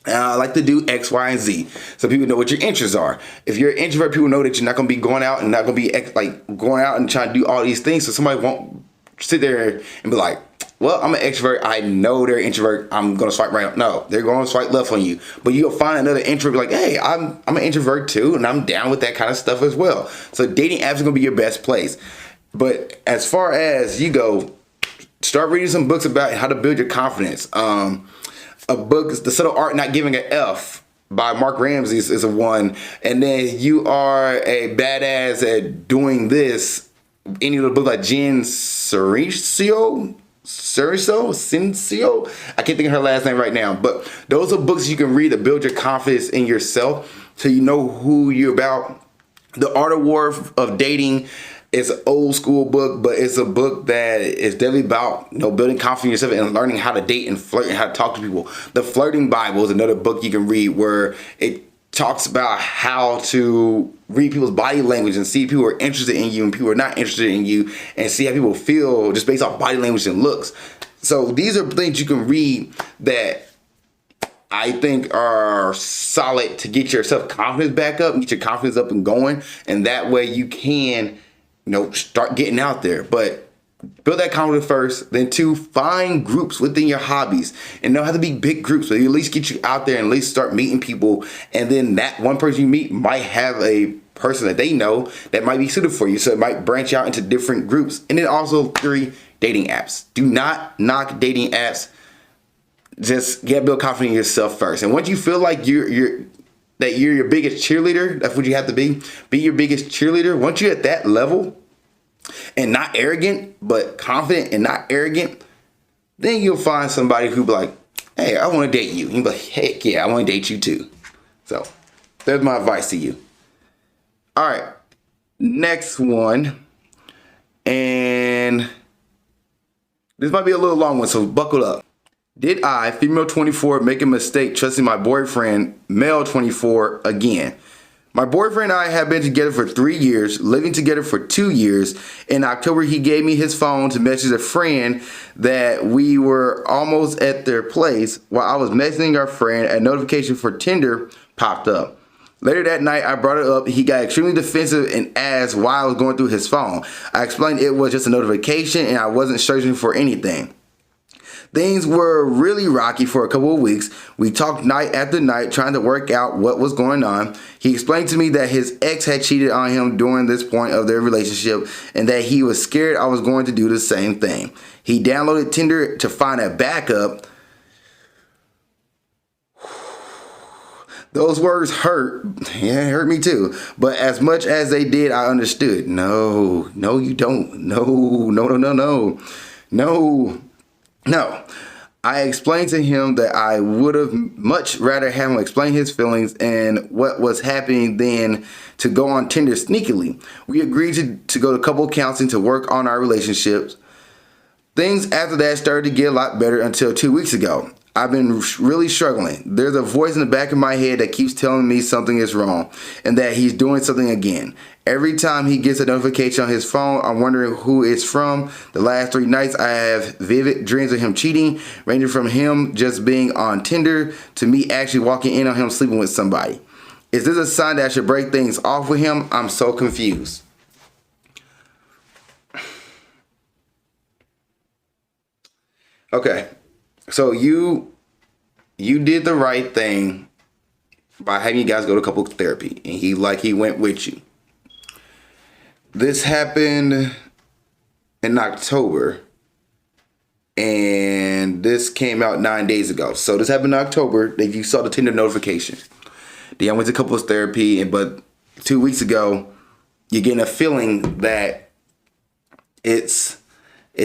And I like to do X, Y, and Z, so people know what your interests are. If you're an introvert, people know that you're not going to be going out and not going to be going out and trying to do all these things, so somebody won't sit there and be like, well, I'm an extrovert. I know they're an introvert. I'm going to swipe right. No, they're going to swipe left on you. But you'll find another introvert like, hey, I'm an introvert too, and I'm down with that kind of stuff as well. So dating apps are going to be your best place. But as far as you go, start reading some books about how to build your confidence. A book is The Subtle Art Not Giving an F by Mark Ramsey is a one. And then You Are a Badass at Doing This. Any of the book like Jen Sincero, I can't think of her last name right now. But those are books you can read to build your confidence in yourself so you know who you're about. The Art of War of Dating is an old school book, but it's a book that is definitely about building confidence in yourself and learning how to date and flirt and how to talk to people. The Flirting Bible is another book you can read where it talks about how to read people's body language and see if people are interested in you and people are not interested in you, and see how people feel just based off body language and looks. So these are things you can read that I think are solid to get your self-confidence back up and get your confidence up and going. And that way you can start getting out there. But build that confidence first. Then 2, find groups within your hobbies. And don't have to be big groups, but at least get you out there and at least start meeting people. And then that one person you meet might have a person that they know that might be suited for you. So it might branch out into different groups. And then also 3, dating apps. Do not knock dating apps. Just build confidence in yourself first. And once you feel like you're your biggest cheerleader, that's what you have to be. Be your biggest cheerleader. Once you're at that level, and not arrogant, but confident and not arrogant, then you'll find somebody who be like, hey, I want to date you. You'll be like, heck yeah, I want to date you too. So there's my advice to you. All right, next one. And this might be a little long one, so buckle up. Did I, female 24, make a mistake trusting my boyfriend, male 24, again? My boyfriend and I have been together for 3 years, living together for 2 years. In October, he gave me his phone to message a friend that we were almost at their place. While I was messaging our friend, a notification for Tinder popped up. Later that night, I brought it up. He got extremely defensive and asked why I was going through his phone. I explained it was just a notification and I wasn't searching for anything. Things were really rocky for a couple of weeks. We talked night after night trying to work out what was going on. He explained to me that his ex had cheated on him during this point of their relationship and that he was scared I was going to do the same thing. He downloaded Tinder to find a backup. Those words hurt. Yeah, it hurt me too. But as much as they did, I understood. No, you don't. No. I explained to him that I would have much rather have him explain his feelings and what was happening than to go on Tinder sneakily. We agreed to go to couple counseling to work on our relationships. Things after that started to get a lot better until 2 weeks ago. I've been really struggling. There's a voice in the back of my head that keeps telling me something is wrong and that he's doing something again. Every time he gets a notification on his phone, I'm wondering who it's from. The last 3 nights, I have vivid dreams of him cheating, ranging from him just being on Tinder to me actually walking in on him sleeping with somebody. Is this a sign that I should break things off with him? I'm so confused. Okay. So you did the right thing by having you guys go to couples therapy, and he went with you. This happened in October, and this came out 9 days ago. So this happened in October. That you saw the Tinder notification. Then I went to couples therapy, but 2 weeks ago, you're getting a feeling that it's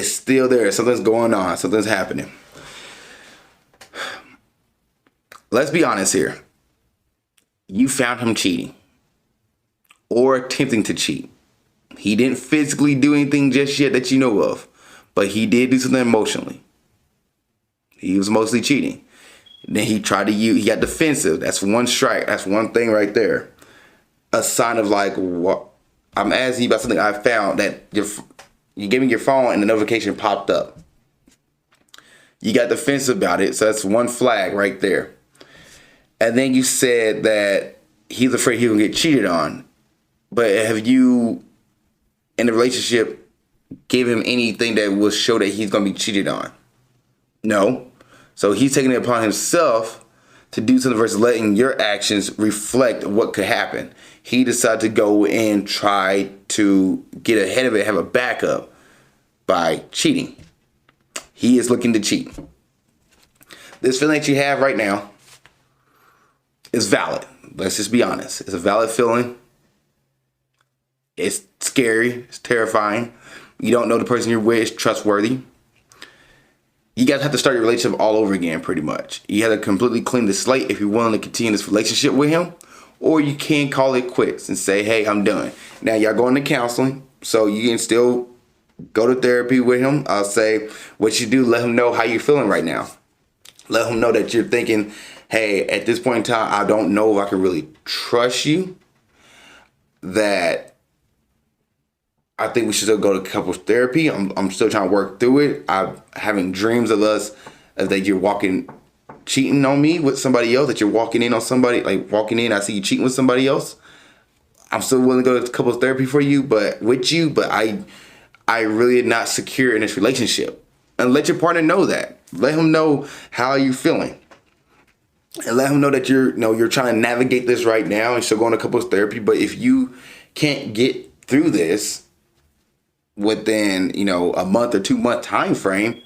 still there. Something's going on. Something's happening. Let's be honest here. You found him cheating or attempting to cheat. He didn't physically do anything just yet that you know of, but he did do something emotionally. He was mostly cheating. Then he tried to he got defensive. That's one strike. That's one thing right there. A sign of what? I'm asking you about something I found that you gave me your phone and the notification popped up. You got defensive about it, so that's one flag right there. And then you said that he's afraid he'll get cheated on. But have you, in the relationship, give him anything that will show that he's going to be cheated on? No. So he's taking it upon himself to do something versus letting your actions reflect what could happen. he decided to go and try to get ahead of it, have a backup by cheating. He is looking to cheat. This feeling that you have right now is valid. Let's just be honest. It's a valid feeling. It's scary. It's terrifying. You don't know the person you're with is trustworthy. You guys have to start your relationship all over again, pretty much. You have to completely clean the slate if you're willing to continue this relationship with him. Or you can call it quits and say, hey, I'm done. Now, y'all going to counseling, so you can still go to therapy with him. I'll say what you do, let him know how you're feeling right now. Let him know that you're thinking, hey, at this point in time, I don't know if I can really trust you. That I think we should still go to couples therapy. I'm still trying to work through it. I'm having dreams of us, of that you're cheating on me with somebody else, that you're walking in on somebody, like walking in, I see you cheating with somebody else. I'm still willing to go to couples therapy for you, but I really am not secure in this relationship. And let your partner know that. Let him know how you're feeling. And let him know that you're trying to navigate this right now and still going to couples therapy. But if you can't get through this within, a month or 2 month time frame,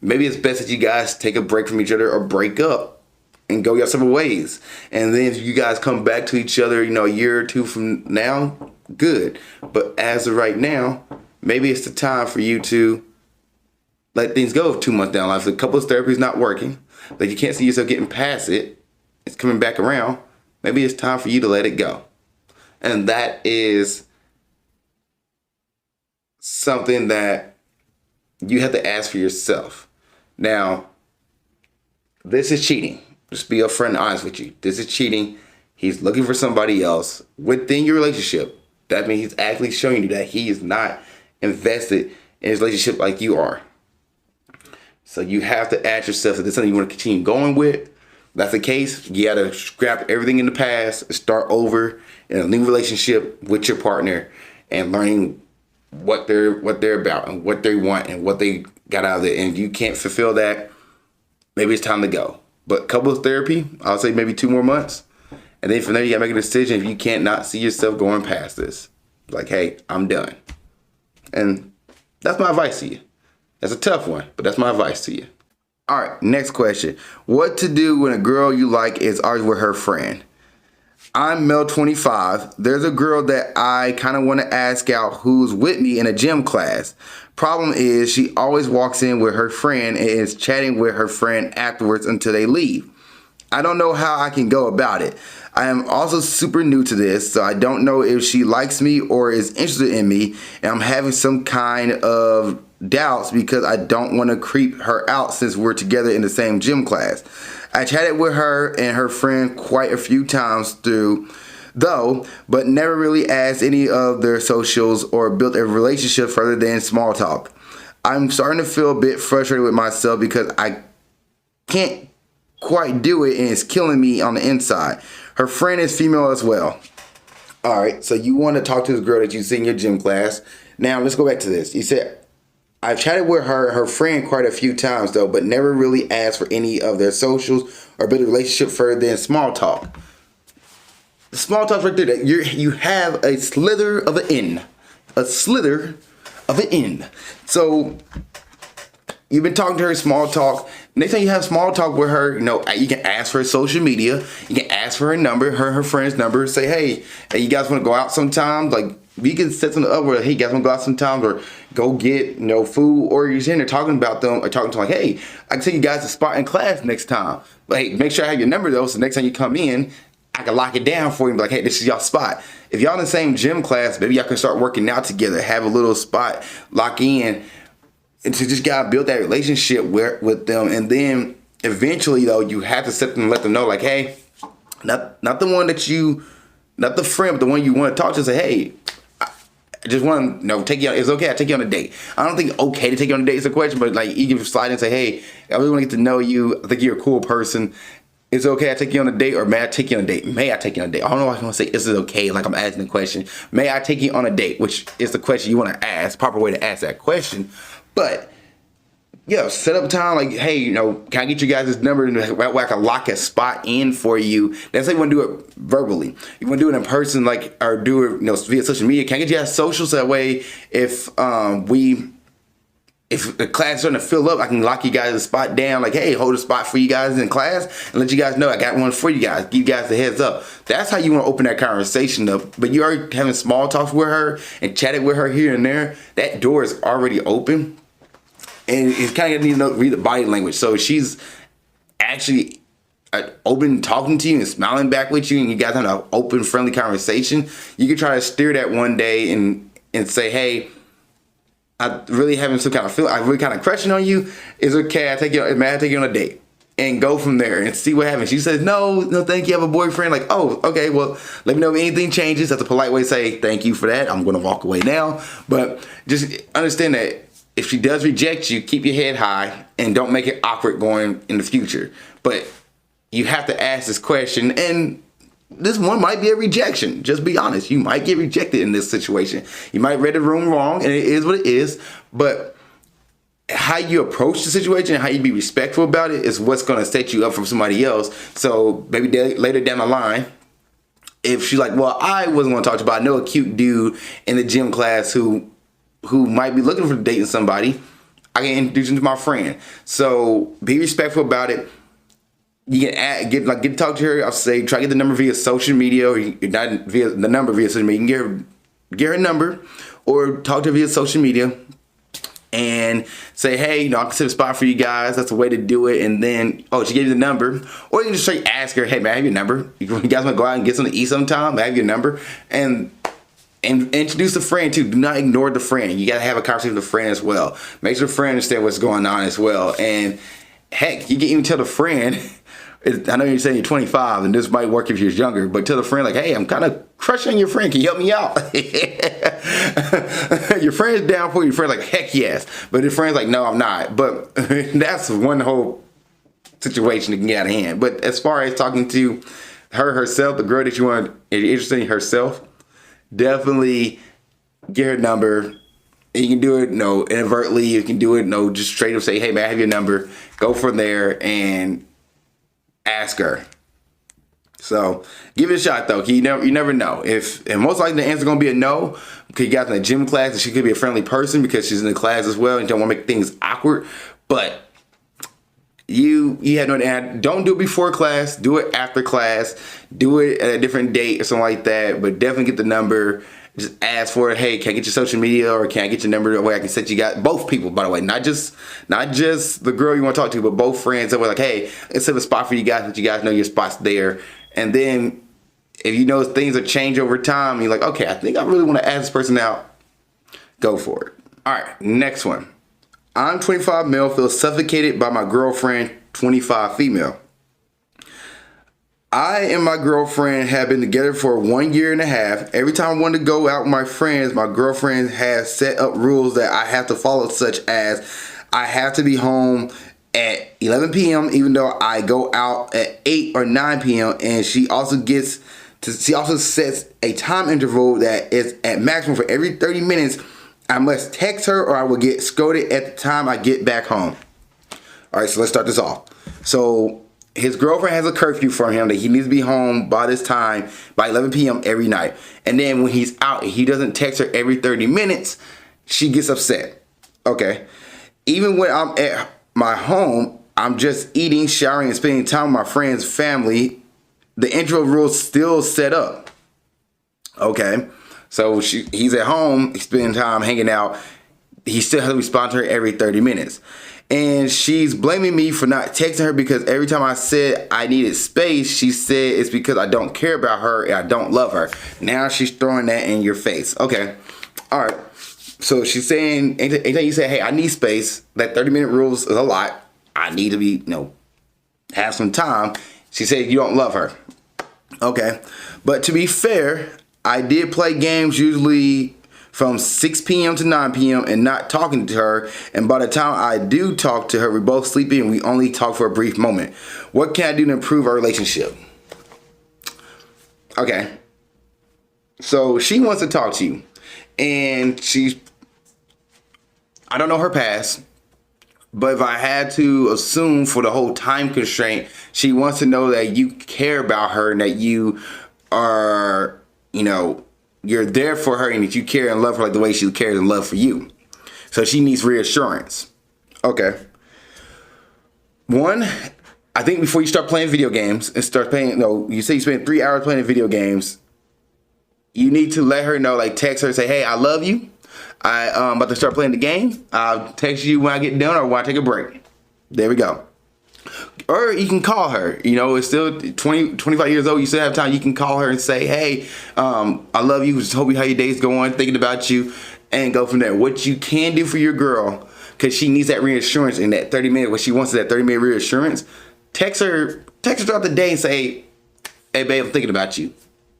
maybe it's best that you guys take a break from each other or break up and go your separate ways. And then if you guys come back to each other, a year or two from now, good. But as of right now, maybe it's the time for you to let things go 2 months down the line. If the couples therapy is not working, like you can't see yourself getting past it, it's coming back around, maybe it's time for you to let it go. And that is something that you have to ask for yourself. Now, this is cheating. Just be upfront and honest with you. This is cheating. He's looking for somebody else within your relationship. That means he's actually showing you that he is not invested in his relationship like you are. So you have to ask yourself if this is something you want to continue going with. If that's the case, you got to scrap everything in the past and start over in a new relationship with your partner and learning what they're about and what they want and what they got out of it. And if you can't fulfill that, maybe it's time to go. But couples therapy, I'll say maybe 2 more months. And then from there, you got to make a decision if you can't not see yourself going past this. Like, hey, I'm done. And that's my advice to you. That's a tough one, but that's my advice to you. All right, next question. What to do when a girl you like is arguing with her friend? I'm male 25. There's a girl that I kind of want to ask out who's with me in a gym class. Problem is, she always walks in with her friend and is chatting with her friend afterwards until they leave. I don't know how I can go about it. I am also super new to this, so I don't know if she likes me or is interested in me, and I'm having some kind of doubts because I don't want to creep her out since we're together in the same gym class. I chatted with her and her friend quite a few times but never really asked any of their socials or built a relationship further than small talk. I'm starting to feel a bit frustrated with myself because I can't quite do it and it's killing me on the inside. Her friend is female as well. All right, so you want to talk to this girl that you see in your gym class. Now, let's go back to this. You said, I've chatted with her friend quite a few times though, but never really asked for any of their socials or built a relationship further than small talk. The small talk's right there. That you have a slither of an in. A slither of an in. So you've been talking to her small talk. Next time you have small talk with her, you can ask for her social media. You can ask for her number, her friend's number. Say, hey, you guys want to go out sometime? Like, we can set something up where, hey, you guys want to go out sometimes or go get, food, or you're sitting there talking about them or talking to them like, hey, I can take you guys to spot in class next time. But hey, make sure I have your number though, so next time you come in, I can lock it down for you and be like, hey, this is y'all spot. If y'all in the same gym class, maybe y'all can start working out together, have a little spot, lock in, and to just gotta build that relationship with them. And then eventually though, you have to sit them and let them know like, hey, not the one that not the friend, but the one you want to talk to, say, hey, I just want to take you on, it's okay, I take you on a date. I don't think okay to take you on a date is a question, but like you can slide and say, hey, I really want to get to know you. I think you're a cool person. Is it okay I take you on a date, or may I take you on a date? May I take you on a date? I don't know why I want to say, is it okay? Like I'm asking the question. May I take you on a date? Which is the question you want to ask, proper way to ask that question. But Yeah, set up time like, hey, can I get you guys' number and where I can lock a spot in for you? That's how you want to do it verbally. You want to do it in person, like, or do it, via social media. Can I get you guys socials that way? If the class is starting to fill up, I can lock you guys a spot down. Like, hey, hold a spot for you guys in class and let you guys know I got one for you guys. Give you guys the heads up. That's how you want to open that conversation up. But you are having small talks with her and chatted with her here and there. That door is already open. And it's kind of need to read the body language. So she's actually open talking to you and smiling back with you, and you guys have an open, friendly conversation. You can try to steer that one day and say, hey, I really having some kind of feel. I really kind of crushing on you. Is it okay? May I take you on a date? And go from there and see what happens. She says, no, thank you. I have a boyfriend. Like, oh, okay. Well, let me know if anything changes. That's a polite way to say thank you for that. I'm going to walk away now. But just understand that if she does reject you, keep your head high and don't make it awkward going in the future. But you have to ask this question, and this one might be a rejection. Just be honest. You might get rejected in this situation. You might read the room wrong, and it is what it is. But how you approach the situation and how you be respectful about it is what's going to set you up from somebody else. So maybe later down the line, if she's like, well, I wasn't going to talk to you, but I know a cute dude in the gym class who might be looking for dating somebody, I can introduce him to my friend. So be respectful about it. You can get to talk to her. I'll say try to get the number via social media, or not via the number via social media. You can get her number, or talk to her via social media, and say, hey, I can set a spot for you guys. That's a way to do it. And then, she gave you the number, or you can just straight ask her, hey, man, I have your number. You guys want to go out and get something to eat sometime? I have your number, and introduce the friend too. Do not ignore the friend. You got to have a conversation with the friend as well. Make sure the friend understand what's going on as well. And heck, you can even tell the friend, I know you're saying you're 25 and this might work if you're younger, but tell the friend like, hey, I'm kind of crushing your friend. Can you help me out? Your friend's down for you. Your friend's like, heck yes. But your friend's like, no, I'm not. But that's one whole situation that can get out of hand. But as far as talking to her herself, the girl that you want, if you're interested in herself, definitely get her number. You can do it, inadvertently. You can do it, just straight up say, hey, man, I have your number. Go from there and ask her. So give it a shot, though. You never know. And most likely the answer is going to be a no, because you got in a gym class and she could be a friendly person because she's in the class as well and don't want to make things awkward. But you have don't do it before class. Do it after class. Do it at a different date or something like that. But definitely get the number. Just ask for it. Hey, can I get your social media, or can I get your number? That way I can set you guys, both people, by the way, not just the girl you want to talk to, but both friends. That way, like, hey, let's set a spot for you guys, let you guys know your spot's there. And then if you know things will change over time, you're like, okay, I think I really want to ask this person out. Go for it. All right, next one. I'm 25 male, feel suffocated by my girlfriend, 25 female. I and my girlfriend have been together for 1.5 years. Every time I want to go out with my friends, my girlfriend has set up rules that I have to follow, such as I have to be home at 11 p.m. even though I go out at 8 or 9 p.m. And she also sets a time interval that is at maximum for every 30 minutes. I must text her or I will get scolded at the time I get back home. All right, so let's start this off. So his girlfriend has a curfew for him that he needs to be home by this time, by 11 p.m. every night. And then when he's out, he doesn't text her every 30 minutes, she gets upset. Okay. Even when I'm at my home, I'm just eating, showering, and spending time with my friend's family, the intro rule's still set up. Okay. So he's at home, he's spending time hanging out. He still has to respond to her every 30 minutes. And she's blaming me for not texting her because every time I said I needed space, she said it's because I don't care about her and I don't love her. Now she's throwing that in your face. Okay. All right. So she's saying, anytime you say, hey, I need space, that 30-minute rule is a lot. I need to be, have some time. She said you don't love her. Okay. But to be fair, I did play games usually from 6 p.m. to 9 p.m. and not talking to her. And by the time I do talk to her, we're both sleeping and we only talk for a brief moment. What can I do to improve our relationship? Okay. So she wants to talk to you. And I don't know her past, But if I had to assume for the whole time constraint, she wants to know that you care about her and that you are, you're there for her and that you care and love her like the way she cares and love for you. So she needs reassurance. Okay. One, I think before you start playing video games and start playing, you say you spend 3 hours playing video games, you need to let her know, like text her and say, hey, I love you. I'm about to start playing the game. I'll text you when I get done or when I take a break. There we go. Or you can call her. It's still 25 years old. You still have time. You can call her and say, hey, I love you. Just hope how your day's going. Thinking about you. And go from there. What you can do for your girl, because she needs that reassurance in that 30 minutes. What she wants is that 30-minute reassurance. Text her throughout the day and say, hey, babe, I'm thinking about you.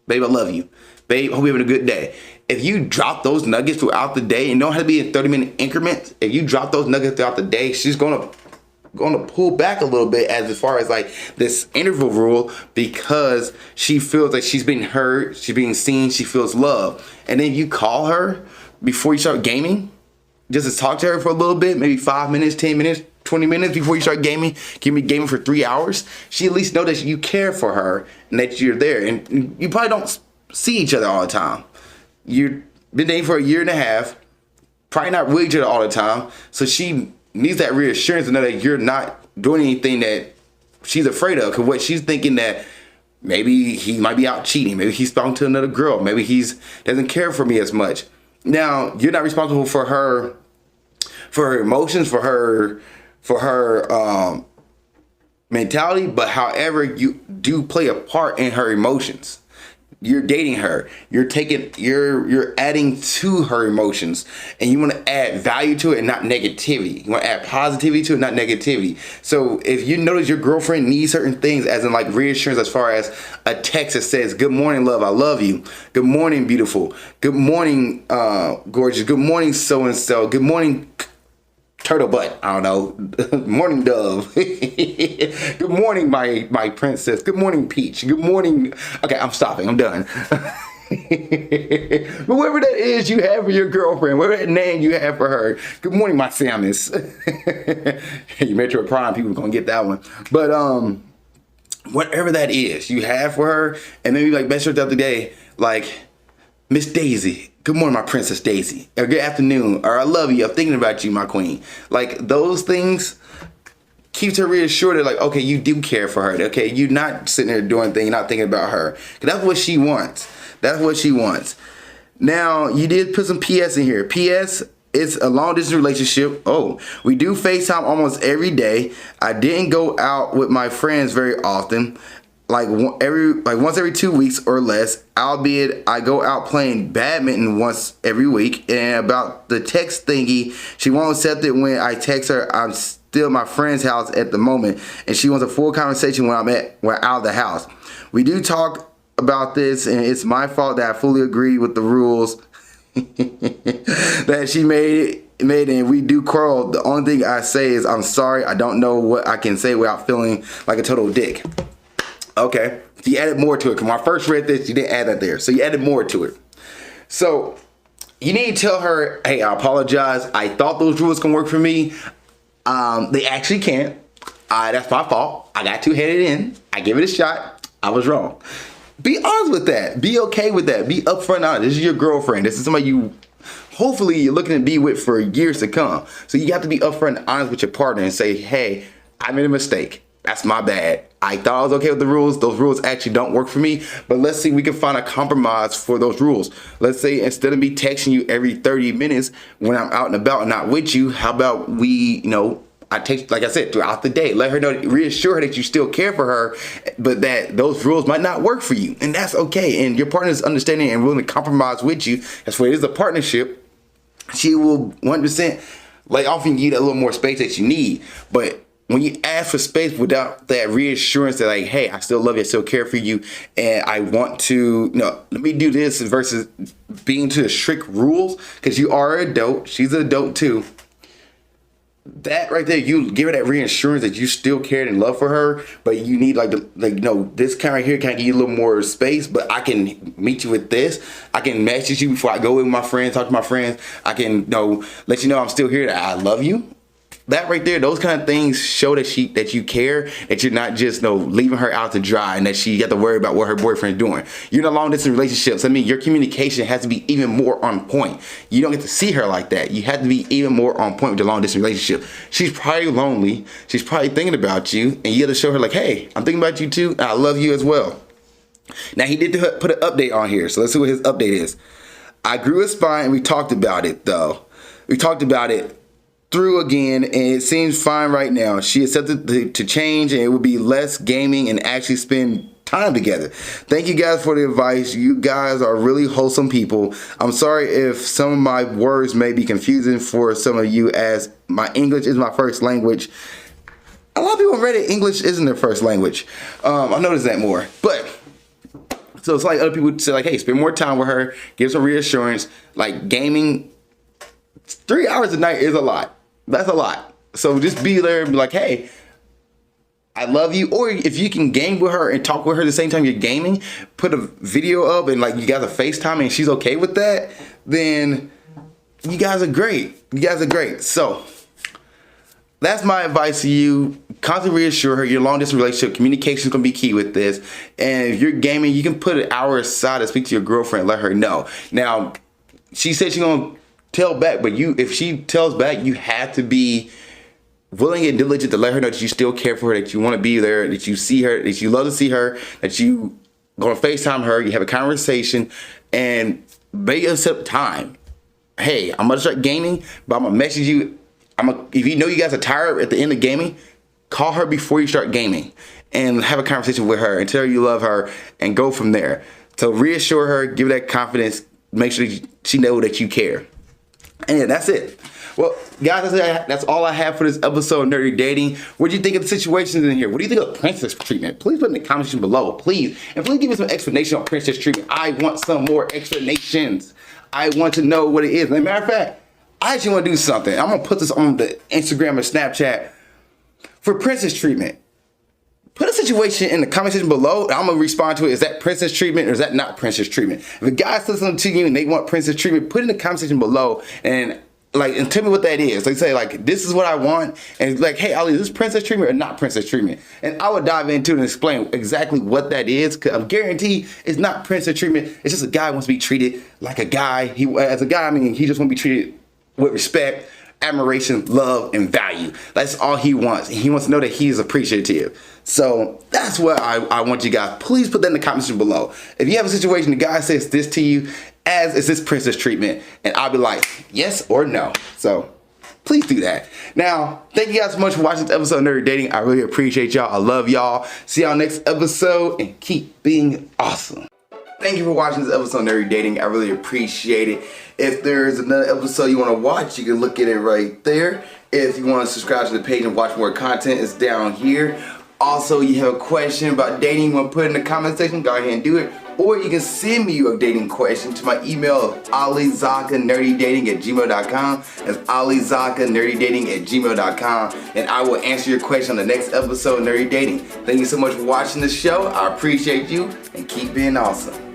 Babe, I love you. Babe, hope you're having a good day. If you drop those nuggets throughout the day, and don't have to be in 30-minute increments, if you drop those nuggets throughout the day, she's gonna pull back a little bit as far as like this interval rule, because she feels like she's being heard, she's being seen, she feels love. And then you call her before you start gaming, just to talk to her for a little bit, maybe 5 minutes, 10 minutes, 20 minutes before you start gaming. Give me gaming for 3 hours. She at least know that you care for her and that you're there. And you probably don't see each other all the time. You've been dating for a year and a half, probably not with each other all the time. So she needs that reassurance to know that you're not doing anything that she's afraid of. Because what she's thinking that maybe he might be out cheating. Maybe he's talking to another girl. Maybe he's doesn't care for me as much. Now, you're not responsible for her emotions, for her mentality. But however, you do play a part in her emotions. You're dating her. You're adding to her emotions, and you want to add value to it and not negativity. You want to add positivity to it, not negativity. So if you notice your girlfriend needs certain things, as in like reassurance, as far as a text that says, good morning, love, I love you. Good morning, beautiful. Good morning, gorgeous. Good morning, so-and-so. Good morning, turtle butt. I don't know. Morning, dove. Good morning, my princess. Good morning, peach. Good morning. Okay, I'm stopping. I'm done. But whatever that is you have for your girlfriend, whatever that name you have for her. Good morning, my Samus. You Metro Prime people are gonna get that one. But whatever that is you have for her, and maybe like best the other day, like Miss Daisy. Good morning, my Princess Daisy. Or good afternoon. Or I love you. I'm thinking about you, my queen. Like those things keeps her reassured that like, okay, you do care for her. Okay, you're not sitting there doing things, you're not thinking about her. 'Cause that's what she wants. That's what she wants. Now, you did put some PS in here. PS, it's a long distance relationship. Oh, we do FaceTime almost every day. I didn't go out with my friends very often. Like once every 2 weeks or less, albeit I go out playing badminton once every week. And about the text thingy, she won't accept it when I text her I'm still at my friend's house at the moment, and she wants a full conversation when we're out of the house. We do talk about this, and it's my fault that I fully agree with the rules that she made, and we do quarrel. The only thing I say is I'm sorry. I don't know what I can say without feeling like a total dick. Okay, you added more to it. When I first read this, you didn't add that there. So you added more to it. So you need to tell her, hey, I apologize. I thought those rules can work for me. They actually can't. That's my fault. I got too headed in. I gave it a shot. I was wrong. Be honest with that. Be okay with that. Be upfront honest. This is your girlfriend. This is somebody hopefully you're looking to be with for years to come. So you have to be upfront and honest with your partner and say, hey, I made a mistake. That's my bad. I thought I was okay with the rules. Those rules actually don't work for me. But let's see if we can find a compromise for those rules. Let's say instead of me texting you every 30 minutes when I'm out and about and not with you, how about we, I text, like I said, throughout the day. Let her know, reassure her that you still care for her, but that those rules might not work for you. And that's okay. And your partner's understanding and willing to compromise with you. That's why it is a partnership. She will 100% like offering you that little more space that you need. But when you ask for space without that reassurance that like, hey, I still love you, I still care for you, and I want to, let me do this versus being to the strict rules, because you are an adult, she's an adult too. That right there, you give her that reassurance that you still care and love for her, but you need this kind right here can give you a little more space, but I can meet you with this. I can message you before I go with my friends, talk to my friends. I can let you know I'm still here, that I love you. that right there, those kind of things show that you care, that you're not just leaving her out to dry, and that she got to worry about what her boyfriend's doing. You're in a long distance relationship, so I mean your communication has to be even more on point. You don't get to see her like that. You have to be even more on point with your long distance relationship. She's probably lonely. She's probably thinking about you, and you got to show her like, hey, I'm thinking about you too. And I love you as well. Now he did put an update on here, so let's see what his update is. I grew a spine, and we talked about it though. We talked about it through again, and it seems fine right now. She accepted to change, and it would be less gaming and actually spend time together. Thank you guys for the advice. You guys are really wholesome people. I'm sorry if some of my words may be confusing for some of you, as my English is my first language. A lot of people on Reddit, English isn't their first language. I noticed that more. But so it's like other people say, like, hey, spend more time with her, give some reassurance. Like, gaming 3 hours a night is a lot. That's a lot. So just be there and be like, hey, I love you. Or if you can game with her and talk with her at the same time you're gaming, put a video up and like you guys are FaceTime and she's okay with that, then you guys are great. You guys are great. So that's my advice to you. Constantly reassure her your long distance relationship. Communication is going to be key with this. And if you're gaming, you can put an hour aside to speak to your girlfriend, let her know. Now, she said she's going to tell back, but if she tells back, you have to be willing and diligent to let her know that you still care for her, that you want to be there, that you see her, that you love to see her, that you going to FaceTime her, you have a conversation, and make yourself time. Hey, I'm going to start gaming, but I'm going to message you. If you know you guys are tired at the end of gaming, call her before you start gaming and have a conversation with her and tell her you love her and go from there. So reassure her, give her that confidence, make sure she knows that you care. And yeah, that's it. Well, guys, that's all I have for this episode of Nerdy Dating. What do you think of the situations in here? What do you think of the princess treatment? Please put in the comments below, please. And please give me some explanation on princess treatment. I want some more explanations. I want to know what it is. As a matter of fact, I actually want to do something. I'm going to put this on the Instagram or Snapchat for princess treatment. Put a situation in the comment section below, and I'm going to respond to it. Is that princess treatment or is that not princess treatment? If a guy's listening to you and they want princess treatment, put it in the comment section below and tell me what that is. Like, say, like, this is what I want. And like, hey, Ali, is this princess treatment or not princess treatment? And I would dive into it and explain exactly what that is. Because I'm guaranteed it's not princess treatment. It's just a guy who wants to be treated like a guy. As a guy, I mean, he just wants to be treated with respect, admiration, love, and value. That's all he wants. He wants to know that he's appreciative. So that's what I want you guys. Please put that in the comments below. If you have a situation, the guy says this to you, is this princess treatment? And I'll be like, yes or no. So please do that. Now, thank you guys so much for watching this episode of Nerdy Dating. I really appreciate y'all. I love y'all. See y'all next episode and keep being awesome. Thank you for watching this episode of Nerdy Dating. I really appreciate it. If there's another episode you want to watch, you can look at it right there. If you want to subscribe to the page and watch more content, it's down here. Also, you have a question about dating, you want to put it in the comment section, go ahead and do it. Or you can send me your dating question to my email of alizakkanerdydating@gmail.com. That's alizakkanerdydating@gmail.com. And I will answer your question on the next episode of Nerdy Dating. Thank you so much for watching the show. I appreciate you and keep being awesome.